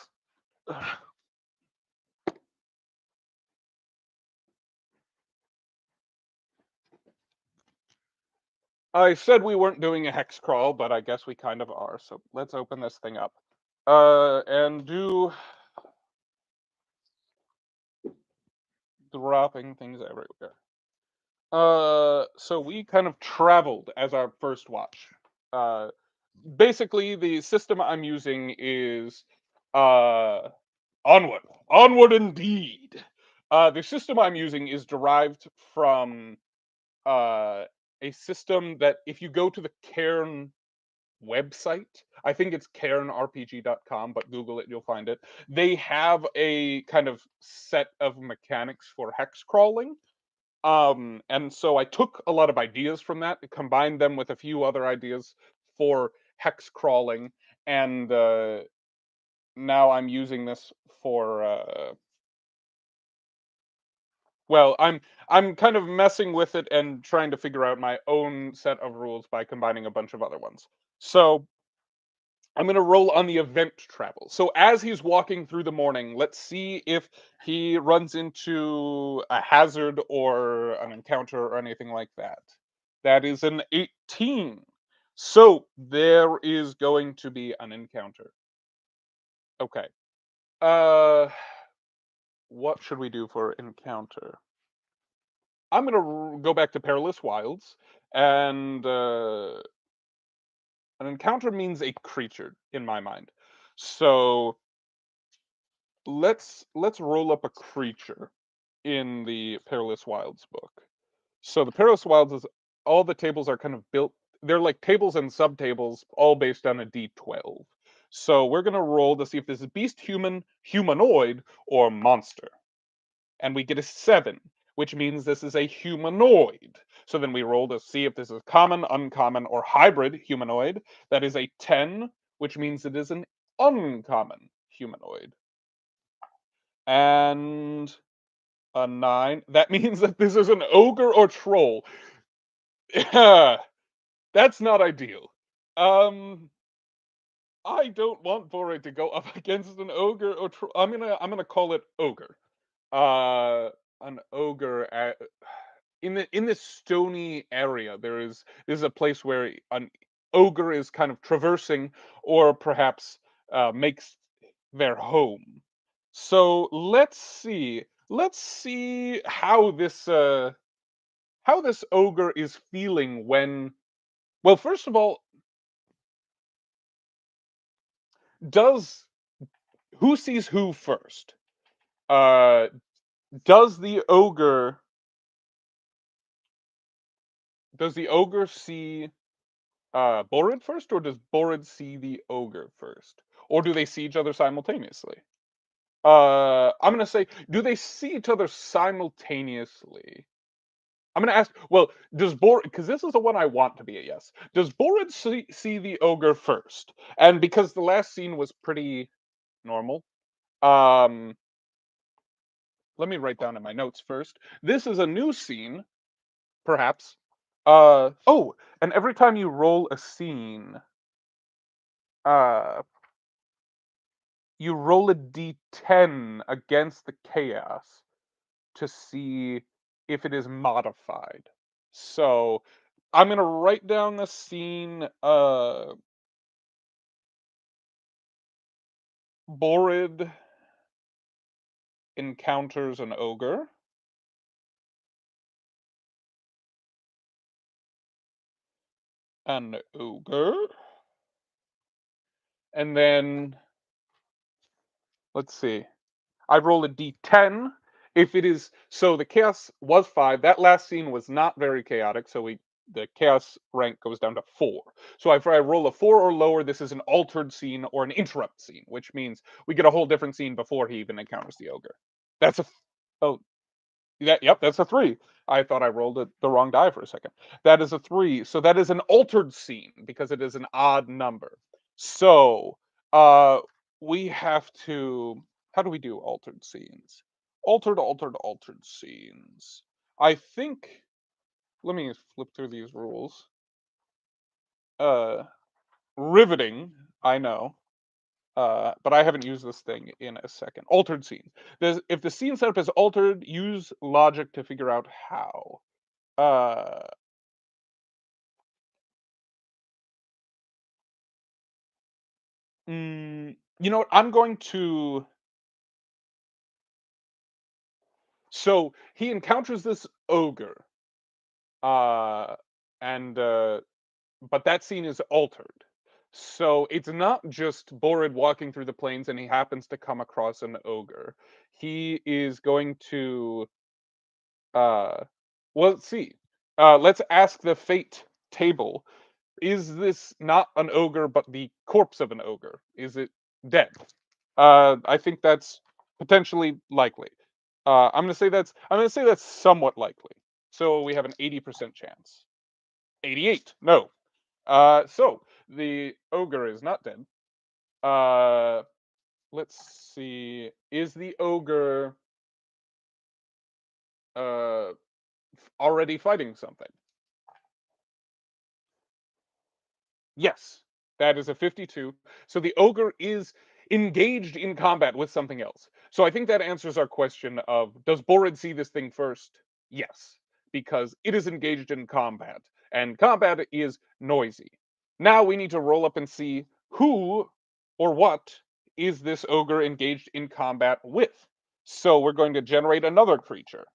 I said we weren't doing a hex crawl, but I guess we kind of are. So let's open this thing up. And do dropping things everywhere. So we kind of traveled as our first watch. Uh, Basically, the system I'm using is uh, onward, onward indeed. The system I'm using is derived from uh, a system that if you go to the Cairn website, I think it's cairnrpg.com, but Google it, you'll find it. They have a kind of set of mechanics for hex crawling. And so I took a lot of ideas from that, combined them with a few other ideas for hex crawling, and now I'm using this for well, I'm kind of messing with it and trying to figure out my own set of rules by combining a bunch of other ones. So I'm gonna roll on the event travel. So as he's walking through the morning, let's see if he runs into a hazard or an encounter or anything like that. That is an 18. So there is going to be an encounter. Okay. Uh, what should we do for encounter? I'm gonna go back to Perilous Wilds, and an encounter means a creature in my mind. So let's roll up a creature in the Perilous Wilds book. So the Perilous Wilds is all the tables are kind of built. They're like tables and subtables, all based on a D12. So we're gonna roll to see if this is beast, human, humanoid, or monster, and we get a 7, which means this is a humanoid. So then we roll to see if this is common, uncommon, or hybrid humanoid. That is a 10, which means it is an uncommon humanoid. And a 9. That means that this is an ogre or troll. Yeah, that's not ideal. Um, I don't want Borre to go up against an ogre or troll. I'm gonna call it ogre. Uh, an ogre in this stony area. There's a place where an ogre is kind of traversing, or perhaps makes their home. So let's see how this ogre is feeling when, well, first of all, does who sees who first? Uh does the ogre see Borid first, or does Borid see the ogre first? Or do they see each other simultaneously? I'm gonna say, do they see each other simultaneously? I'm gonna ask. Well, does Borid? Because this is the one I want to be a yes. Does Borid see the ogre first? And because the last scene was pretty normal, um, let me write down in my notes first. This is a new scene, perhaps. Oh, and every time you roll a scene, uh, you roll a d10 against the chaos to see if it is modified. So I'm gonna write down the scene. Borid encounters an ogre. An ogre. And then let's see. I roll a d10. If it is so, the chaos was 5. That last scene was not very chaotic, so the chaos rank goes down to 4. So if I roll a 4 or lower, this is an altered scene or an interrupt scene, which means we get a whole different scene before he even encounters the ogre. That's a oh, yep, that's a 3. I thought I rolled the wrong die for a second. That is a 3. So that is an altered scene because it is an odd number. So uh we have to, how do we do altered scenes? Altered scenes. I think, let me flip through these rules. Uh Riveting, I know. But I haven't used this thing in a second. Altered scene. If the scene setup is altered, use logic to figure out how. Uh, you know what? I'm going to. So he encounters this ogre, uh, and but that scene is altered. So it's not just Borid walking through the plains and he happens to come across an ogre. He is going to uh well, let's see. Let's ask the fate table. Is this not an ogre but the corpse of an ogre? Is it dead? I think that's potentially likely. I'm gonna say that's somewhat likely. So we have an 80% chance. 88. No. So the ogre is not dead. Uh, let's see. Is the ogre uh already fighting something? Yes, that is a 52. So the ogre is engaged in combat with something else. So I think that answers our question of does Borid see this thing first? Yes, because it is engaged in combat, and combat is noisy. Now we need to roll up and see who or what is this ogre engaged in combat with. So we're going to generate another creature.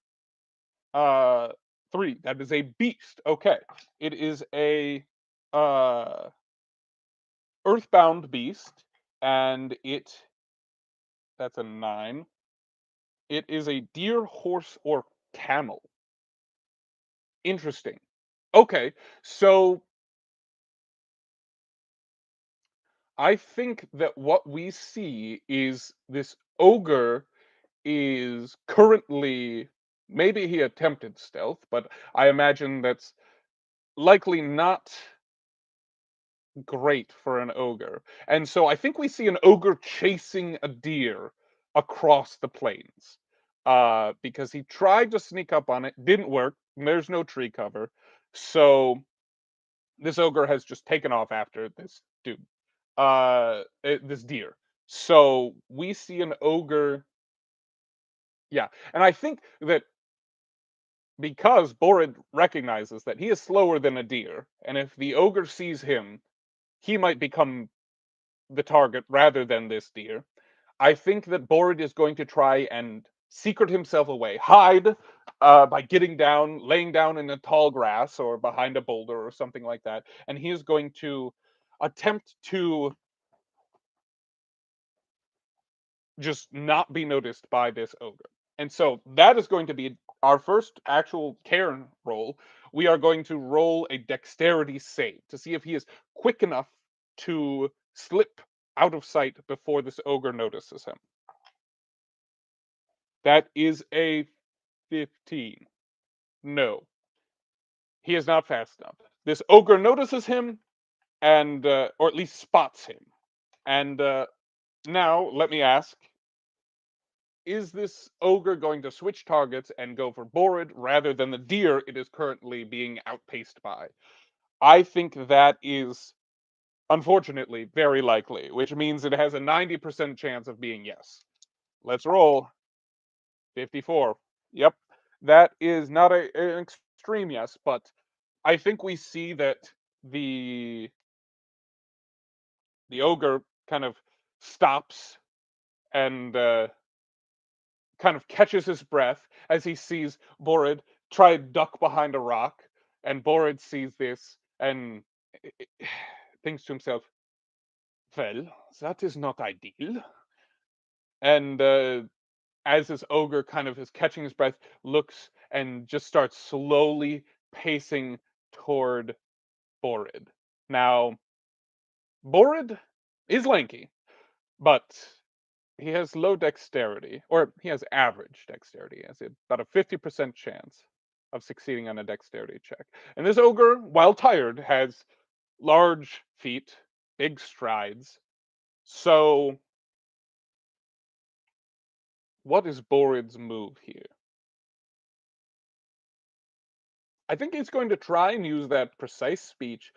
Uh, three. That is a beast. Okay, it is a uh earthbound beast, and that's a 9. It is a deer, horse, or camel. Interesting. Okay, so I think that what we see is this ogre is currently, maybe he attempted stealth, but I imagine that's likely not great for an ogre. And so I think we see an ogre chasing a deer across the plains. Because he tried to sneak up on it, didn't work. There's no tree cover. So this ogre has just taken off after this dude. This deer. So we see an ogre, yeah. And I think that because Borid recognizes that he is slower than a deer, and if the ogre sees him, he might become the target rather than this deer. I think that Borid is going to try and secret himself away, hide by getting down, laying down in the tall grass or behind a boulder or something like that, and he is going to attempt to just not be noticed by this ogre. And so that is going to be our first actual Cairn roll. We are going to roll a dexterity save to see if he is quick enough to slip out of sight before this ogre notices him. That is a 15. No, he is not fast enough. This ogre notices him and, or at least spots him. And now let me ask, is this ogre going to switch targets and go for Borid rather than the deer it is currently being outpaced by? I think that is unfortunately very likely, which means it has a 90% chance of being yes. Let's roll. 54. Yep. That is not an extreme yes, but I think we see that the the ogre kind of stops and kind of catches his breath as he sees Borid try to duck behind a rock, and Borid sees this and thinks to himself, "Well, that is not ideal." And as this ogre kind of is catching his breath, looks and just starts slowly pacing toward Borid. Now, Borid is lanky, but he has low dexterity, or he has average dexterity. He has about a 50% chance of succeeding on a dexterity check. And this ogre, while tired, has large feet, big strides. So, what is Borid's move here? I think he's going to try and use that precise speech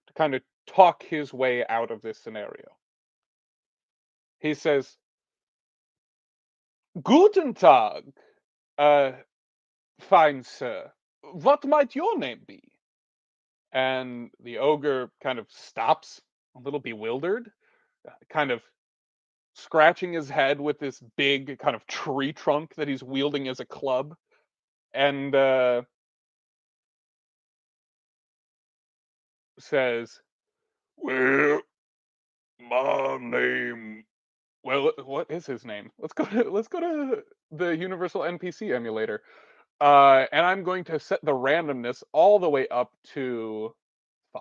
to kind of talk his way out of this scenario. He says, "Guten Tag, uh, fine sir. What might your name be?" And the ogre kind of stops, a little bewildered, kind of scratching his head with this big kind of tree trunk that he's wielding as a club, and says, "Well, my name." Well, what is his name? Let's go to the Universal NPC emulator, and I'm going to set the randomness all the way up to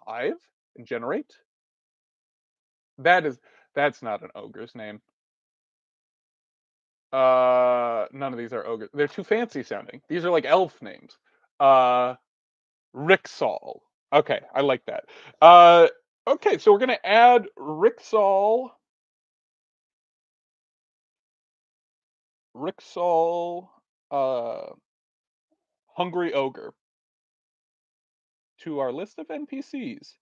5 and generate. That is that's not an ogre's name. None of these are ogres. They're too fancy sounding. These are like elf names. Uh, Rixall. Okay, I like that. Uh, okay, so we're gonna add Rixall, uh, Hungry Ogre to our list of NPCs.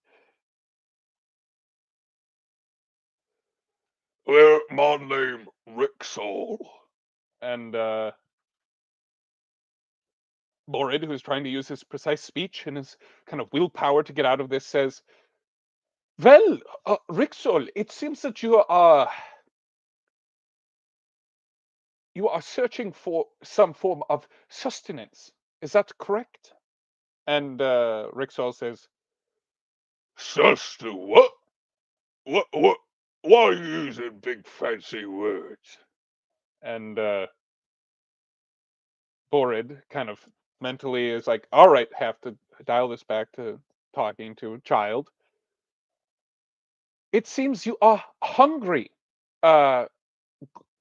Well, my name Rixall. And Borid, who's trying to use his precise speech and his kind of willpower to get out of this, says, "Well, Rixall, it seems that you are searching for some form of sustenance. Is that correct?" And Rixall says, "Sustenance? What? What? Why are you using big fancy words?" And Borid kind of mentally is like, "All right, have to dial this back to talking to a child. It seems you are hungry, uh,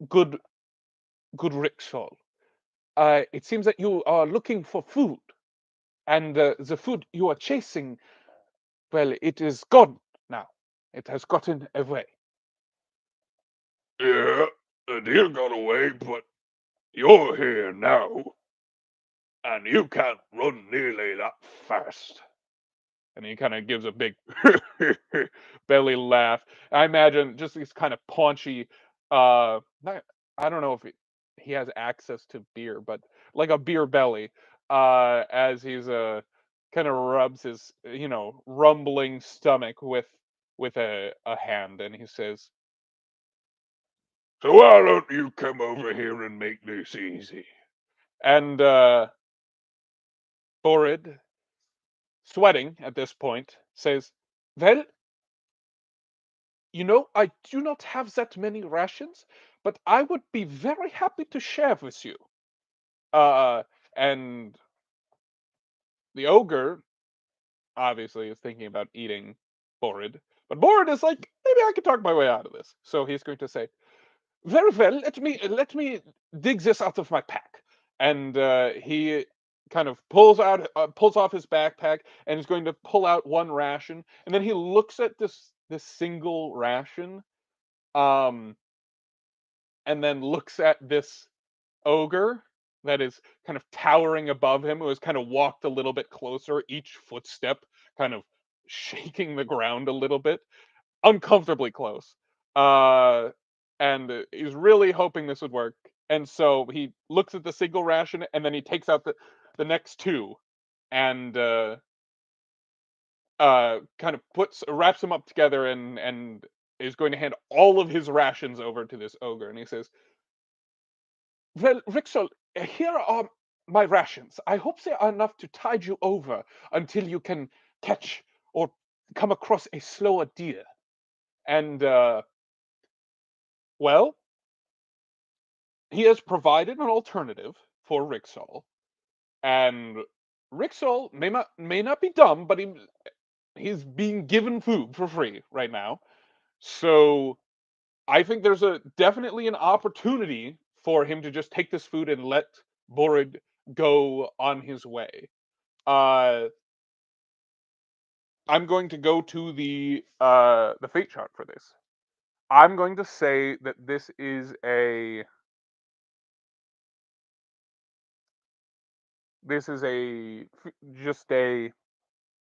good good Rixall. It seems that you are looking for food, and the food you are chasing, well, it is gone now. It has gotten away." Yeah, the deer got away, but you're here now, and you can't run nearly that fast. And he kind of gives a big belly laugh. I imagine just these kind of paunchy, not, I don't know if he has access to beer, but like a beer belly, as he's kind of rubs his, rumbling stomach with a hand, and he says, "So why don't you come over here and make this easy?" And Borid, sweating at this point, says, "Well, I do not have that many rations, but I would be very happy to share with you." Uh, and the ogre obviously is thinking about eating Borid, but Borid is like, maybe I can talk my way out of this. So he's going to say, "Very well, let me dig this out of my pack." And he kind of pulls off his backpack and is going to pull out one ration, and then he looks at this single ration, um, and then looks at this ogre that is kind of towering above him, who has kind of walked a little bit closer, each footstep kind of shaking the ground a little bit, uncomfortably close. Uh, and he's really hoping this would work. And so he looks at the single ration, and then he takes out the next two, and kind of wraps them up together, and is going to hand all of his rations over to this ogre. And he says, "Well, Rixol, here are my rations. I hope they are enough to tide you over until you can catch or come across a slower deer." And, well, he has provided an alternative for Rixol, and Rixol may not be dumb, but he's being given food for free right now. So I think there's a definitely an opportunity for him to just take this food and let Borig go on his way. Uh, I'm going to go to the fate chart for this. I'm going to say that this is just a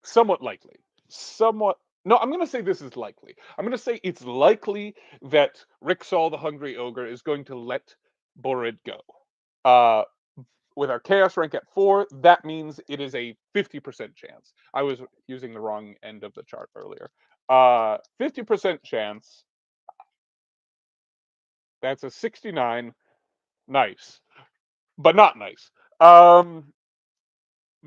somewhat likely, somewhat No, I'm gonna say this is likely. I'm gonna say it's likely that Rixall the Hungry Ogre is going to let Borid go. Uh, with our Chaos rank at 4, that means it is a 50% chance. I was using the wrong end of the chart earlier. 50% chance. That's a 69. Nice. But not nice. Um,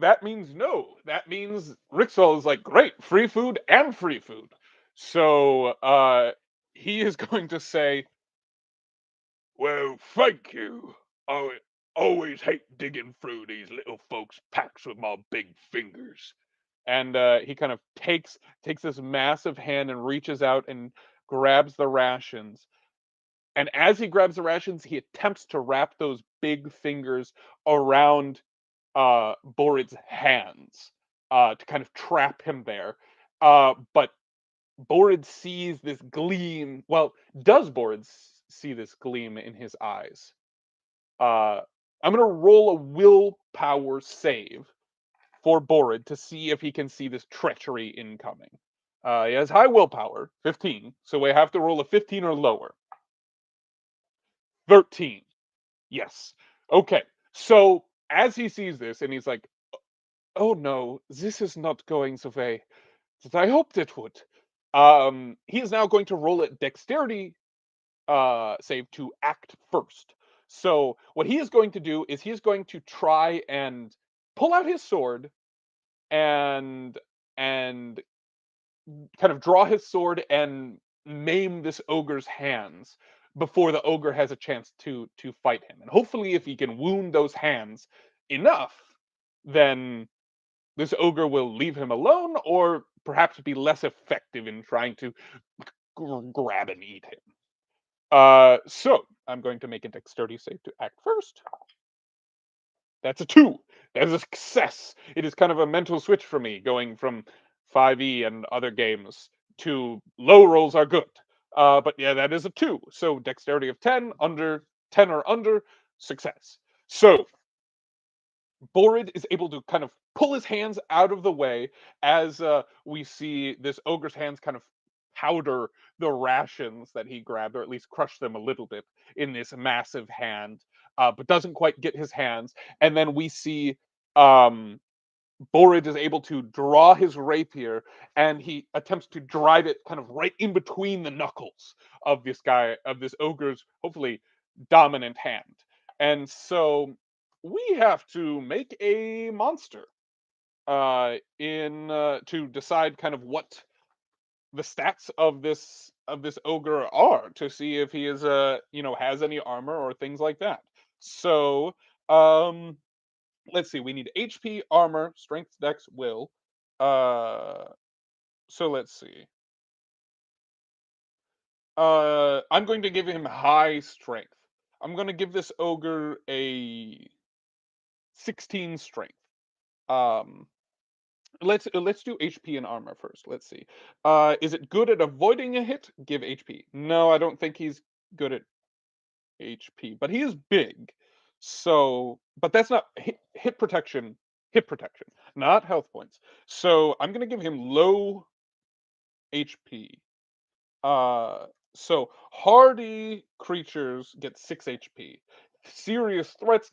that means no. That means Rixol is like, great, free food and free food. So he is going to say, well, thank you. I always hate digging through these little folks' packs with my big fingers. And he kind of takes this massive hand and reaches out and grabs the rations. And as he grabs the rations, he attempts to wrap those big fingers around Borid's hands to kind of trap him there. But Borid sees this gleam. Well, does Borid see this gleam in his eyes? Uh, I'm gonna roll a willpower save for Borid to see if he can see this treachery incoming. He has high willpower, 15, so we have to roll a 15 or lower. 13. Yes. Okay. So as he sees this and he's like, oh no, this is not going the way that I hoped it would. He is now going to roll a dexterity save to act first. So what he is going to do is he is going to try and pull out his sword and and kind of draw his sword and maim this ogre's hands before the ogre has a chance to fight him. And hopefully if he can wound those hands enough, then this ogre will leave him alone or perhaps be less effective in trying to grab and eat him. So I'm going to make a dexterity save to act first. That's a 2. That is a success. It is kind of a mental switch for me, going from 5e and other games to low rolls are good. But yeah, that is a 2. So dexterity of 10, under 10 or under, success. So Borid is able to kind of pull his hands out of the way as we see this ogre's hands kind of powder the rations that he grabbed, or at least crush them a little bit in this massive hand, but doesn't quite get his hands. And then we see um, Borid is able to draw his rapier and he attempts to drive it kind of right in between the knuckles of this guy, of this ogre's hopefully dominant hand. And so we have to make a monster in to decide kind of what the stats of this ogre are to see if he is has any armor or things like that. So um let's see, we need HP, armor, strength, dex, will. Uh, so let's see. I'm going to give him high strength. I'm going to give this ogre a 16 strength. Um, let's do HP and armor first. Let's see. Is it good at avoiding a hit? Give HP. No, I don't think he's good at HP, but he is big. So, but that's not hit protection, hit protection, not health points. So I'm gonna give him low HP. Uh, so hardy creatures get 6 HP. Serious threats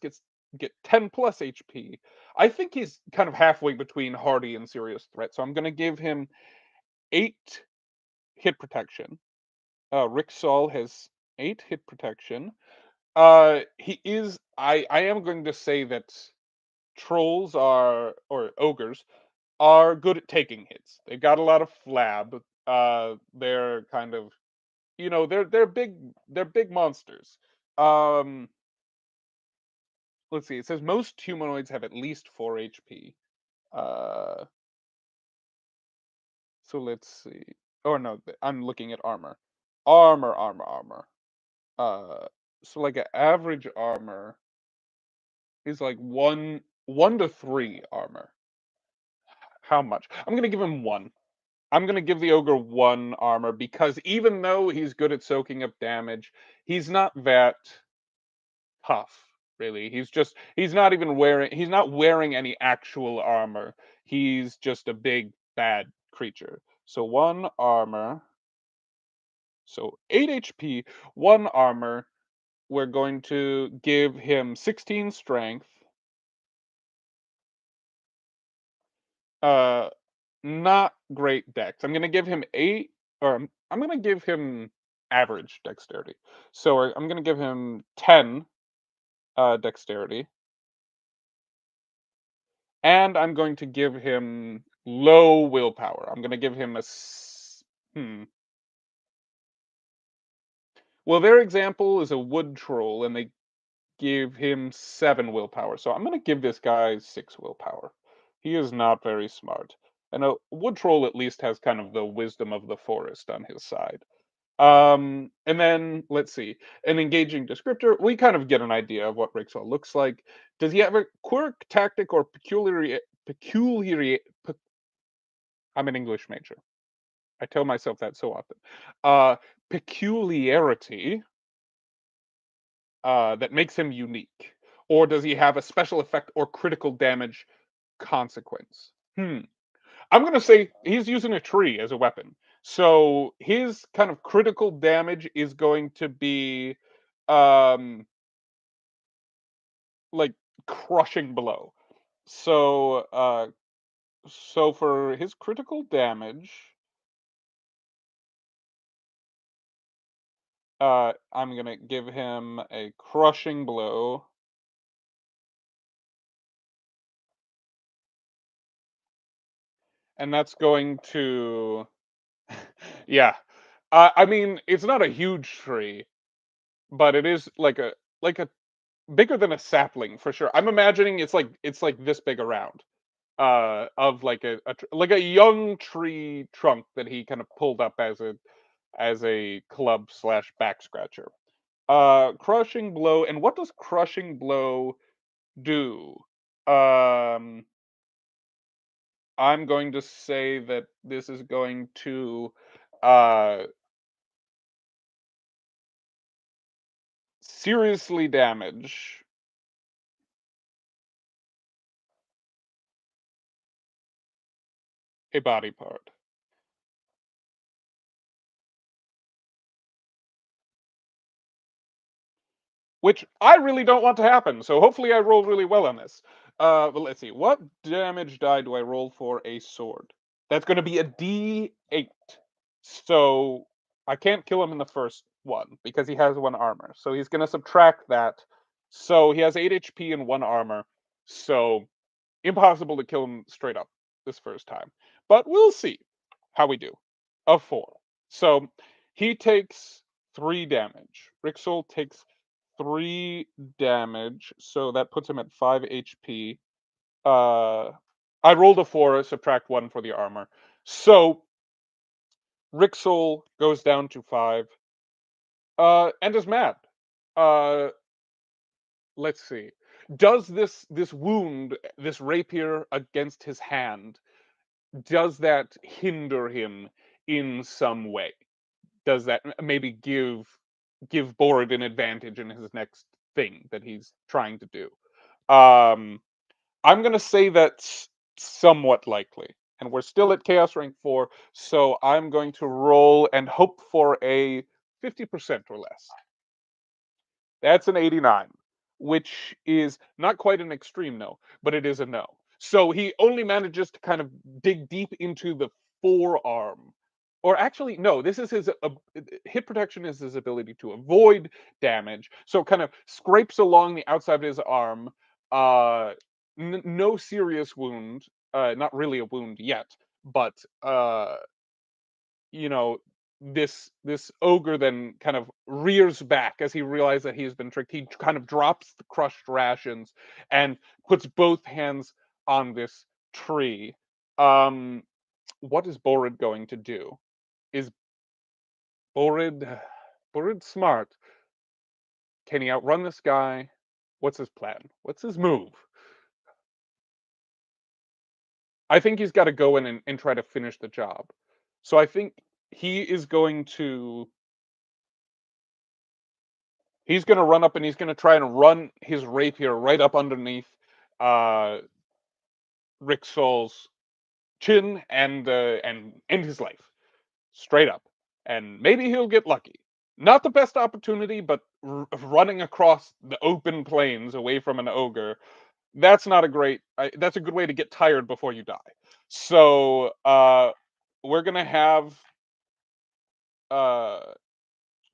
get 10 plus HP. I think he's kind of halfway between hardy and serious threat. So I'm gonna give him 8 hit protection. Rick Saul has 8 hit protection. He is. I am going to say that trolls are or ogres are good at taking hits. They've got a lot of flab. They're kind of they're big monsters. Um, let's see. It says most humanoids have at least 4 HP. Uh, so let's see. Oh no, I'm looking at armor. Armor. Uh, so like an average armor is like 1 to 3 armor. How much? I'm gonna give him 1. I'm gonna give the ogre 1 armor because even though he's good at soaking up damage, he's not that tough, really. He's not wearing any actual armor. He's just a big bad creature. So 1 armor, so 8 HP, 1 armor. We're going to give him 16 strength. Uh, Not great dex. I'm gonna give him 8, or I'm gonna give him average dexterity. So I'm gonna give him 10 dexterity, and I'm going to give him low willpower. I'm gonna give him hmm. Well, their example is a wood troll, and they give him 7 willpower. So I'm gonna give this guy 6 willpower. He is not very smart. And a wood troll at least has kind of the wisdom of the forest on his side. And then let's see, an engaging descriptor. We kind of get an idea of what Rixel looks like. Does he have a quirk, tactic, or peculiar? I'm an English major. I tell myself that so often. Uh, Peculiarity that makes him unique, or does he have a special effect or critical damage consequence? I'm gonna say he's using a tree as a weapon. So his kind of critical damage is going to be um like crushing blow. So so for his critical damage, I'm gonna give him a crushing blow, and that's going to yeah. I mean, it's not a huge tree, but it is like a bigger than a sapling for sure. I'm imagining it's like this big around, of like like a young tree trunk that he kind of pulled up as a club slash back scratcher. Crushing blow, and what does crushing blow do? Um, I'm going to say that this is going to uh seriously damage a body part. Which I really don't want to happen, so hopefully I roll really well on this. But let's see. What damage die do I roll for a sword? That's gonna be a D8. So I can't kill him in the first one because he has 1 armor. So he's gonna subtract that. So he has 8 HP and 1 armor. So impossible to kill him straight up this first time. But we'll see how we do. A 4. So he takes 3 damage. Rixel takes 3 damage, so that puts him at 5 HP. Uh, I rolled a 4, subtract 1 for the armor. So Rixel goes down to 5, and is mad. Uh, let's see. Does this wound, this rapier against his hand, does that hinder him in some way? Does that maybe give Borid an advantage in his next thing that he's trying to do? Um, I'm gonna say that's somewhat likely, and we're still at Chaos Rank 4, so I'm going to roll and hope for a 50% or less. That's an 89, which is not quite an extreme no, but it is a no. So he only manages to kind of dig deep into the forearm. Or actually, no, this is his hit protection is his ability to avoid damage. So kind of scrapes along the outside of his arm. Uh, no serious wound. Not really a wound yet, but you know, this ogre then kind of rears back as he realizes that he's been tricked. He kind of drops the crushed rations and puts both hands on this tree. Um, what is Borid going to do? Is Borid Borid smart? Can he outrun this guy? What's his plan? What's his move? I think he's got to go in and try to finish the job. So I think he is going to he's gonna run up and he's gonna try and run his rapier right up underneath uh Rick Sol's chin and end his life straight up. And maybe he'll get lucky. Not the best opportunity, but running across the open plains away from an ogre, that's not a great. That's a good way to get tired before you die. So we're gonna have uh,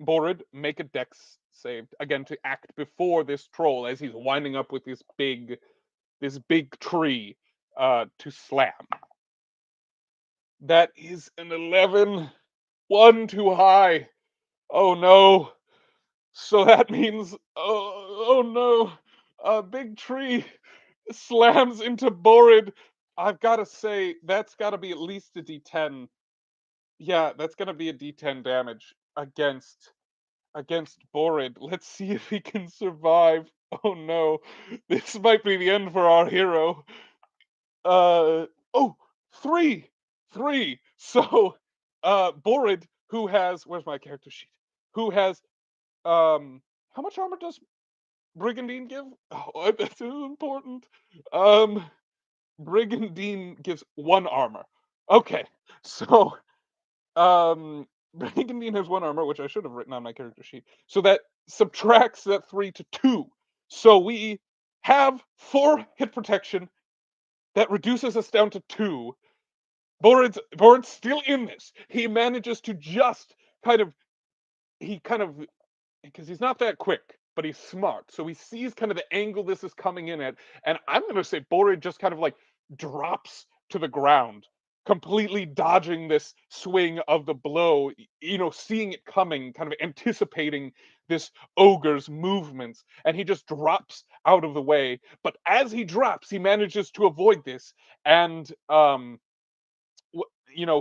Borid make a dex save again to act before this troll as he's winding up with this big tree to slam. That is an 11, one too high. Oh no. So that means oh no. A big tree slams into Borid. I've got to say that's got to be at least a D10. Yeah, that's going to be a D10 damage against Borid. Let's see if he can survive. Oh no. This might be the end for our hero. Uh oh, three, three. So, Borid, who has where's my character sheet? Who has how much armor does Brigandine give? Oh, that's important. Um, Brigandine gives one armor. Okay, so Brigandine has one armor, which I should have written on my character sheet. So that subtracts that three to two. So we have four hit protection. That reduces us down to two. Borod's still in this. He manages to just kind of he kind of because he's not that quick, but he's smart. So he sees kind of the angle this is coming in at, and I'm gonna say Borod just kind of like drops to the ground, completely dodging this swing of the blow, seeing it coming, kind of anticipating this ogre's movements, and he just drops out of the way. But as he drops, he manages to avoid this, and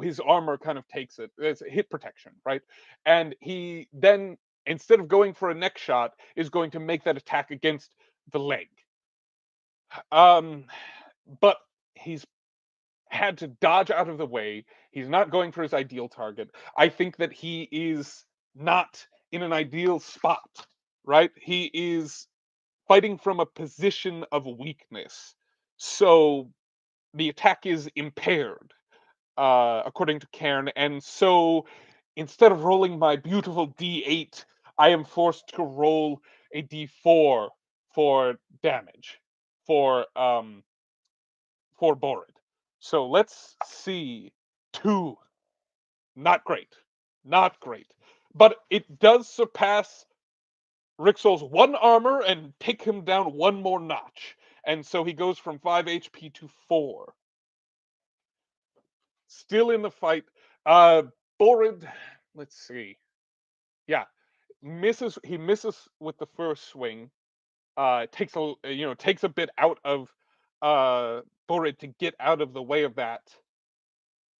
his armor kind of takes it. It's hit protection, right? And he then, instead of going for a neck shot, is going to make that attack against the leg. Um, but he's had to dodge out of the way. He's not going for his ideal target. I think that he is not in an ideal spot, right? He is fighting from a position of weakness. So the attack is impaired according to Cairn. And so instead of rolling my beautiful D8, I am forced to roll a D4 for damage for Borid. So let's see. Two. Not great. Not great. But it does surpass Rixol's one armor and take him down one more notch. And so he goes from 5 HP to 4. Still in the fight. Uh Borid, let's see. Yeah, he misses with the first swing. Takes a bit out of Borid to get out of the way of that.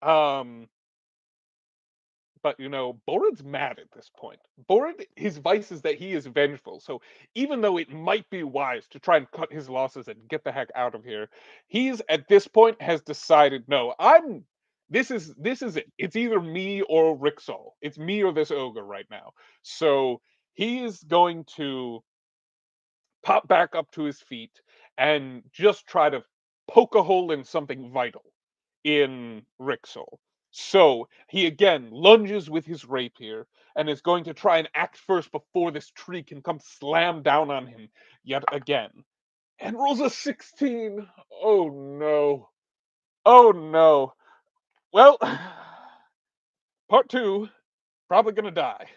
Um but Borod's mad at this point. Borid, his vice is that he is vengeful. So even though it might be wise to try and cut his losses and get the heck out of here, he's at this point has decided, no, this is it. It's either me or Rixol. It's me or this ogre right now. So he is going to pop back up to his feet and just try to poke a hole in something vital in Rixol. So he again lunges with his rapier and is going to try and act first before this tree can come slam down on him yet again. And rolls a 16. Oh no. Oh no. Well, part two, probably gonna die.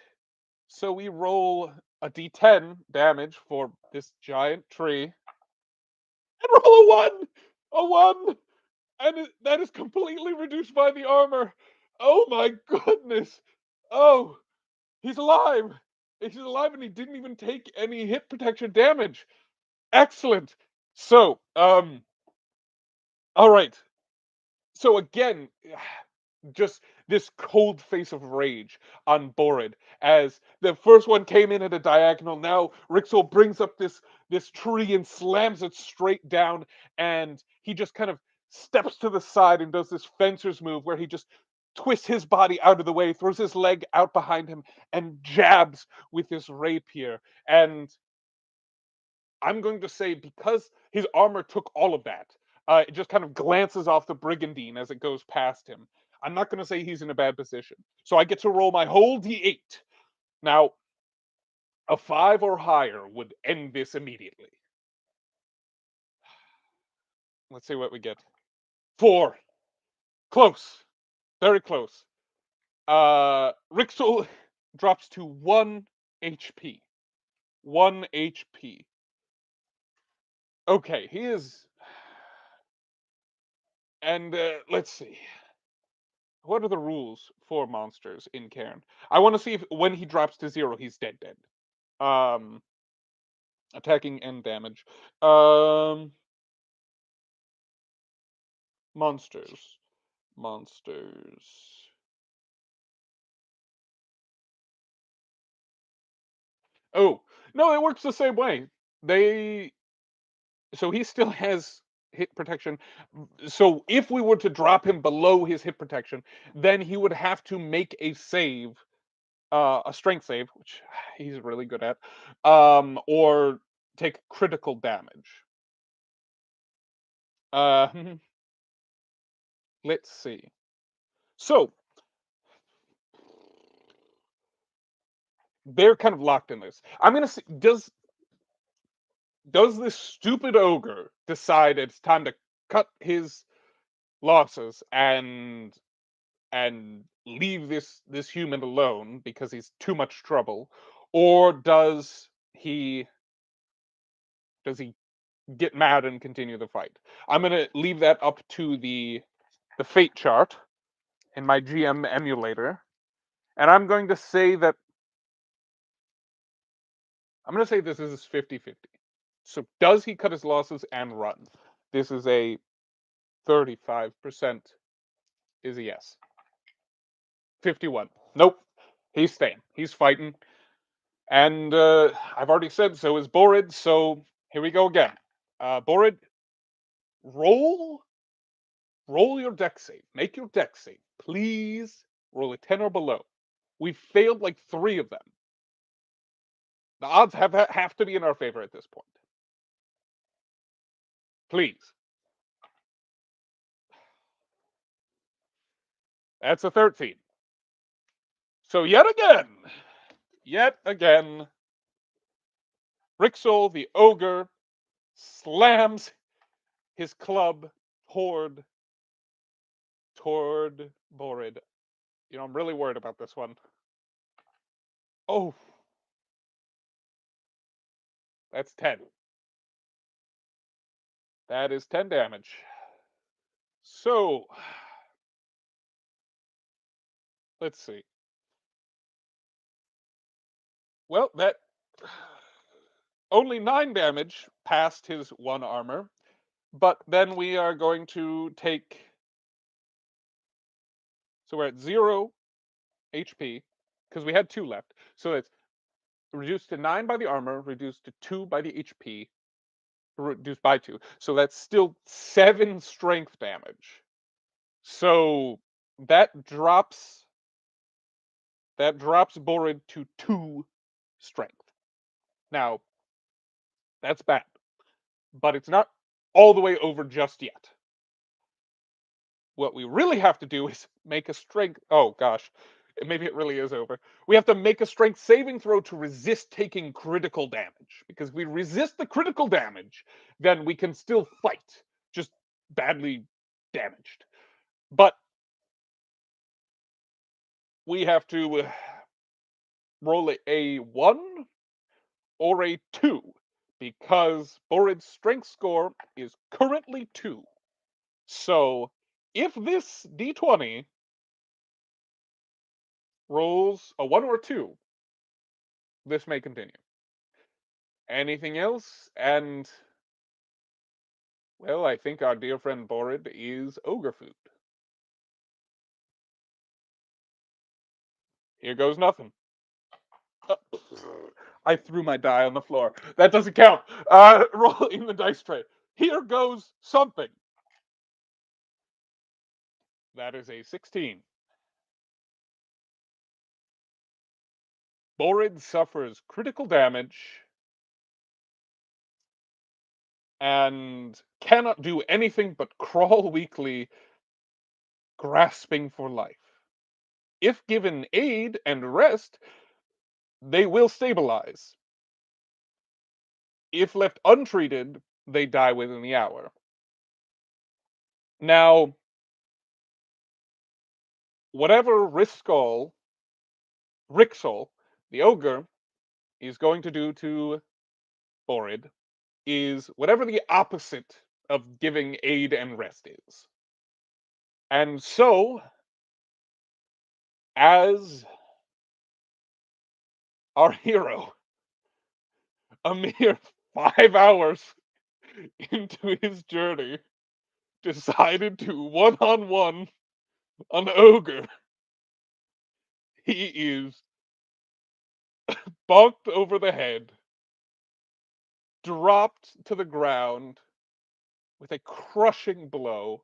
So we roll a d10 damage for this giant tree and roll a one! A one! And that is completely reduced by the armor. Oh my goodness! Oh, he's alive! He's alive and he didn't even take any hit protection damage. Excellent. So, all right. So again, just this cold face of rage on Borid as the first one came in at a diagonal. Now Rixel brings up this tree and slams it straight down, and he just kind of steps to the side and does this fencer's move where he just twists his body out of the way, throws his leg out behind him, and jabs with his rapier. And I'm going to say because his armor took all of that, It just kind of glances off the brigandine as it goes past him. I'm not going to say he's in a bad position. So I get to roll my whole d8. Now, a 5 or higher would end this immediately. Let's see what we get. 4. Close. Very close. Rixel drops to 1 HP. 1 HP. Okay, he is. And let's see. What are the rules for monsters in Cairn? I want to see if when he drops to 0, he's dead. Um, attacking and damage. Um, monsters. Monsters. Oh, no, it works the same way. They so he still has hit protection. So if we were to drop him below his hit protection, then he would have to make a save, a strength save, which he's really good at, or take critical damage. Uh, let's see. So they're kind of locked in this. I'm gonna see. Does this stupid ogre decide it's time to cut his losses and leave this human alone because he's too much trouble, or does he get mad and continue the fight? I'm gonna leave that up to the fate chart in my GM emulator, and I'm gonna say this is 50-50. So does he cut his losses and run? This is a 35% is a yes. 51. Nope. He's staying. He's fighting. And I've already said so is Borid, so here we go again. Borid, roll roll your deck save. Make your deck save. Please roll a 10 or below. We've failed like 3 of them. The odds have to be in our favor at this point. Please. That's a 13. So yet again, Rixol the ogre slams his club toward Borid. You know, I'm really worried about this one. Oh, that's 10. That is 10 damage. So, let's see. Well, that only 9 damage past his 1 armor, but then we are going to take. So we're at 0 HP because we had 2 left. So it's reduced to 9 by the armor, reduced to 2 by the HP, reduced by 2. So that's still 7 strength damage. So that drops Borid to 2 strength. Now, that's bad, but it's not all the way over just yet. What we really have to do is make a strength. Oh gosh, maybe it really is over. We have to make a strength saving throw to resist taking critical damage. Because if we resist the critical damage, then we can still fight, just badly damaged. But we have to roll a 1 or a 2 because Borid's strength score is currently 2. So if this d20 rolls a 1 or 2, this may continue. Anything else? And, well, I think our dear friend Borid is ogre food. Here goes nothing. Uh, I threw my die on the floor. That doesn't count. Roll in the dice tray. Here goes something. That is a 16. Borid suffers critical damage and cannot do anything but crawl weakly, grasping for life. If given aid and rest, they will stabilize. If left untreated, they die within the hour. Now, whatever Rixol, the ogre, is going to do to Borid is whatever the opposite of giving aid and rest is. And so, as our hero, a mere 5 hours into his journey, decided to one-on-one an ogre, he is bonked over the head, dropped to the ground with a crushing blow,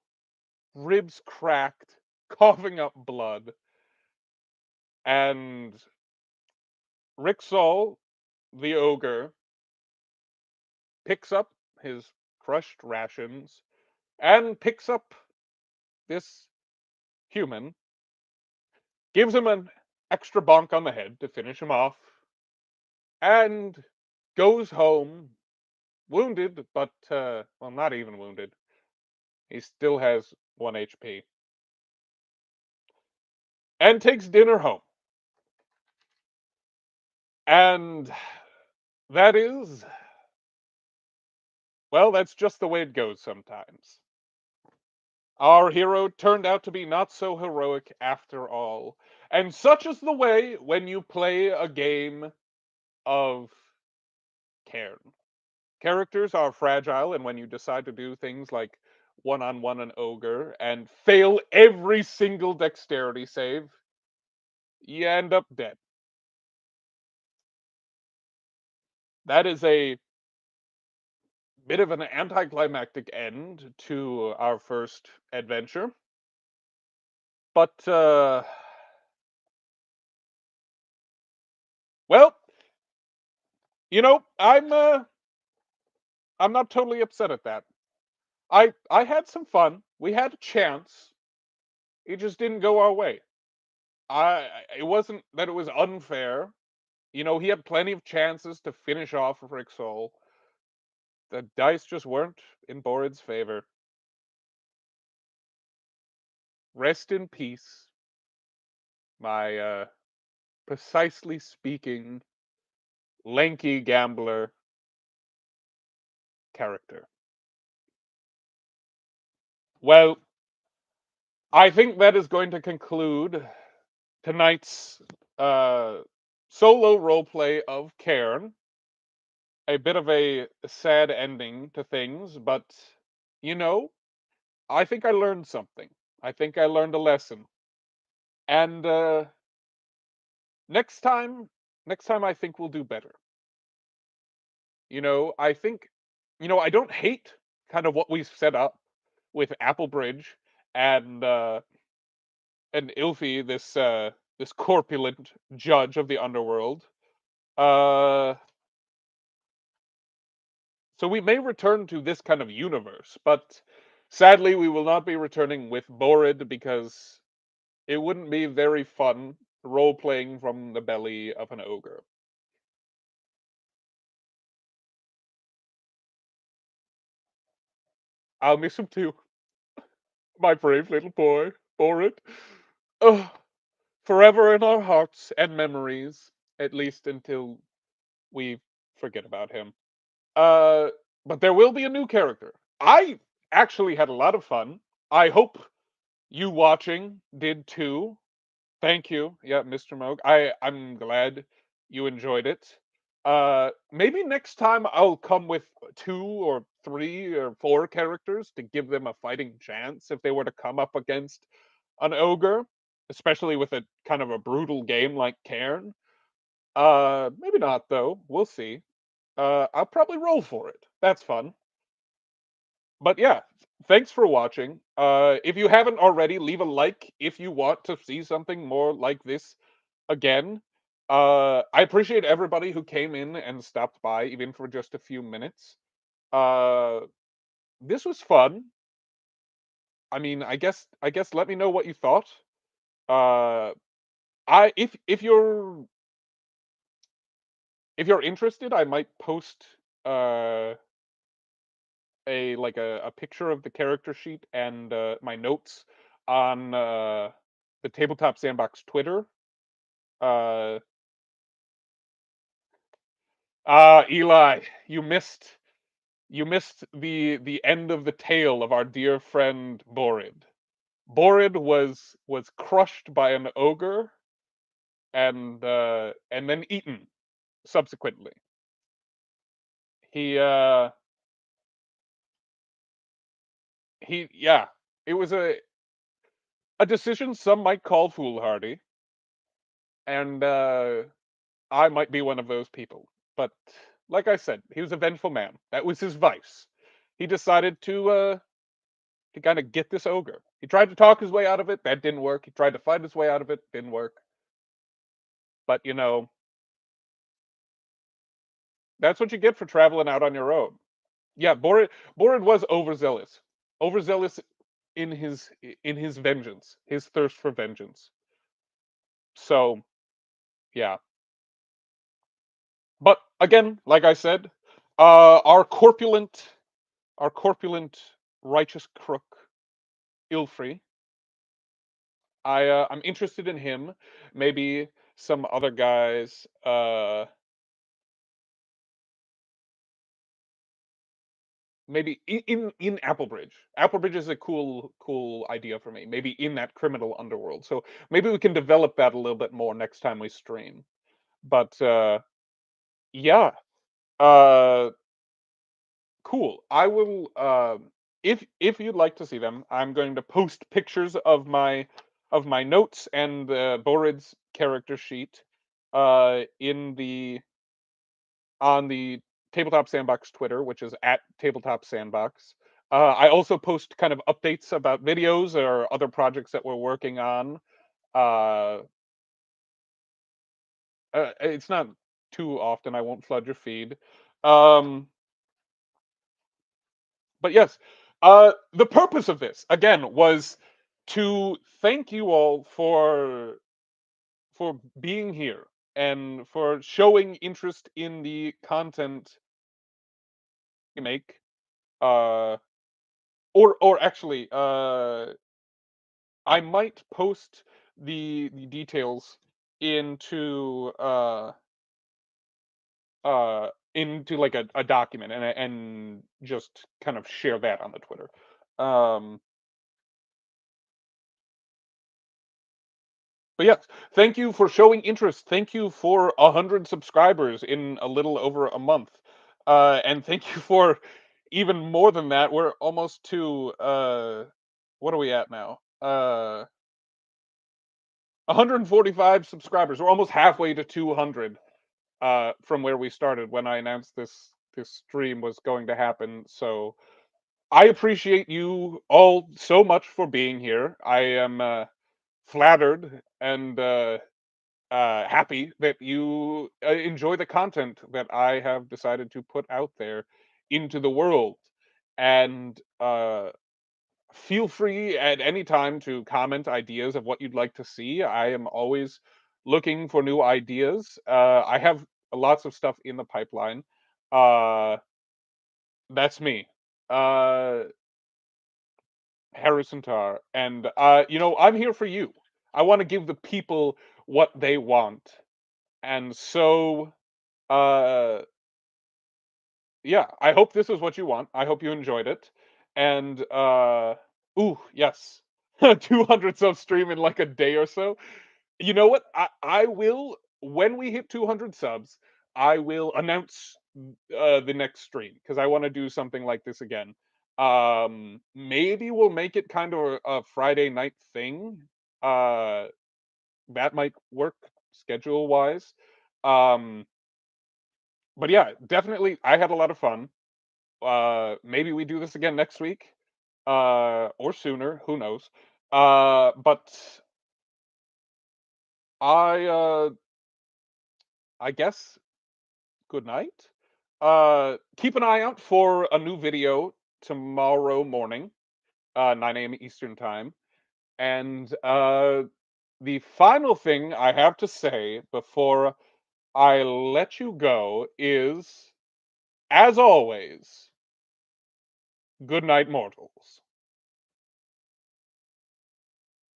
ribs cracked, coughing up blood, and Rixol, the ogre, picks up his crushed rations and picks up this human, gives him an extra bonk on the head to finish him off, and goes home wounded, but, well, not even wounded. He still has 1 HP. And takes dinner home. And that is, well, that's just the way it goes sometimes. Our hero turned out to be not so heroic after all. And such is the way when you play a game of Cairn. Characters are fragile, and when you decide to do things like one-on-one an ogre and fail every single dexterity save, you end up dead. That is a bit of an anticlimactic end to our first adventure. But well, I'm not totally upset at that. I had some fun. We had a chance. It just didn't go our way. It wasn't that it was unfair. He had plenty of chances to finish off Rixol. The dice just weren't in Borid's favor. Rest in peace, my precisely speaking lanky gambler character. Well, I think that is going to conclude tonight's solo roleplay of Cairn. A bit of a sad ending to things, but you know, I think I learned something. I think I learned a lesson. And next time, next time I think we'll do better. I think, I don't hate kind of what we've set up with Applebridge and Ilfie, this corpulent judge of the underworld. Uh, so we may return to this kind of universe, but sadly we will not be returning with Borid because it wouldn't be very fun role playing from the belly of an ogre. I'll miss him too, my brave little boy, Borid. Oh, forever in our hearts and memories, at least until we forget about him. Uh, but there will be a new character. I actually had a lot of fun. I hope you watching did too. Thank you. Yeah, Mr. Moog. I'm glad you enjoyed it. Maybe next time I'll come with 2 or 3 or 4 characters to give them a fighting chance if they were to come up against an ogre, especially with a kind of a brutal game like Cairn. Maybe not though. We'll see. I'll probably roll for it. That's fun. But yeah, thanks for watching. If you haven't already, leave a like if you want to see something more like this again. I appreciate everybody who came in and stopped by, even for just a few minutes. Uh, this was fun. I mean, I guess let me know what you thought. Uh, I if you're interested, I might post uh a picture of the character sheet and my notes on the Tabletop Sandbox Twitter. Uh, Eli, you missed the end of the tale of our dear friend Borid. Borid was crushed by an ogre and then eaten subsequently. He yeah, it was a decision some might call foolhardy, and I might be one of those people. But like I said, he was a vengeful man. That was his vice. He decided to kind of get this ogre. He tried to talk his way out of it. That didn't work. He tried to fight his way out of it. Didn't work. But that's what you get for traveling out on your own. Yeah, Borid was overzealous. Overzealous in his vengeance, his thirst for vengeance. So yeah. But again, like I said, our corpulent righteous crook, Ilfrey. I'm interested in him. Maybe some other guys. Maybe in Applebridge. Applebridge is a cool idea for me. Maybe in that criminal underworld. So maybe we can develop that a little bit more next time we stream. But yeah, uh, cool. I will. If you'd like to see them, I'm going to post pictures of my notes and Borid's character sheet in the on the Tabletop Sandbox Twitter, which is at Tabletop Sandbox. I also post kind of updates about videos or other projects that we're working on. Uh, it's not too often. I won't flood your feed. Um, but yes, the purpose of this again was to thank you all for being here and for showing interest in the content we make. Uh, or actually, I might post the details into into like a document and just kind of share that on the Twitter. Um, but yes, thank you for showing interest. Thank you for 100 subscribers in a little over a month, and thank you for even more than that. We're almost to what are we at now? 145 subscribers. We're almost halfway to 200 from where we started when I announced this stream was going to happen. So I appreciate you all so much for being here. I am flattered and happy that you enjoy the content that I have decided to put out there into the world. And feel free at any time to comment ideas of what you'd like to see. I am always looking for new ideas. I have lots of stuff in the pipeline. Uh, that's me, uh, Harrison Tar, and I'm here for you. I want to give the people what they want, and so uh, yeah, I hope this is what you want. I hope you enjoyed it, and ooh, yes, 200 sub stream in like a day or so. You know what? I will when we hit 200 subs, I will announce the next stream because I want to do something like this again. Maybe we'll make it kind of a Friday night thing. Uh, that might work schedule wise. Um, but yeah, definitely, I had a lot of fun. Maybe we do this again next week, or sooner. Who knows? But I, uh, I guess good night. Keep an eye out for a new video tomorrow morning, 9 a.m. Eastern time. And the final thing I have to say before I let you go is, as always, good night, mortals.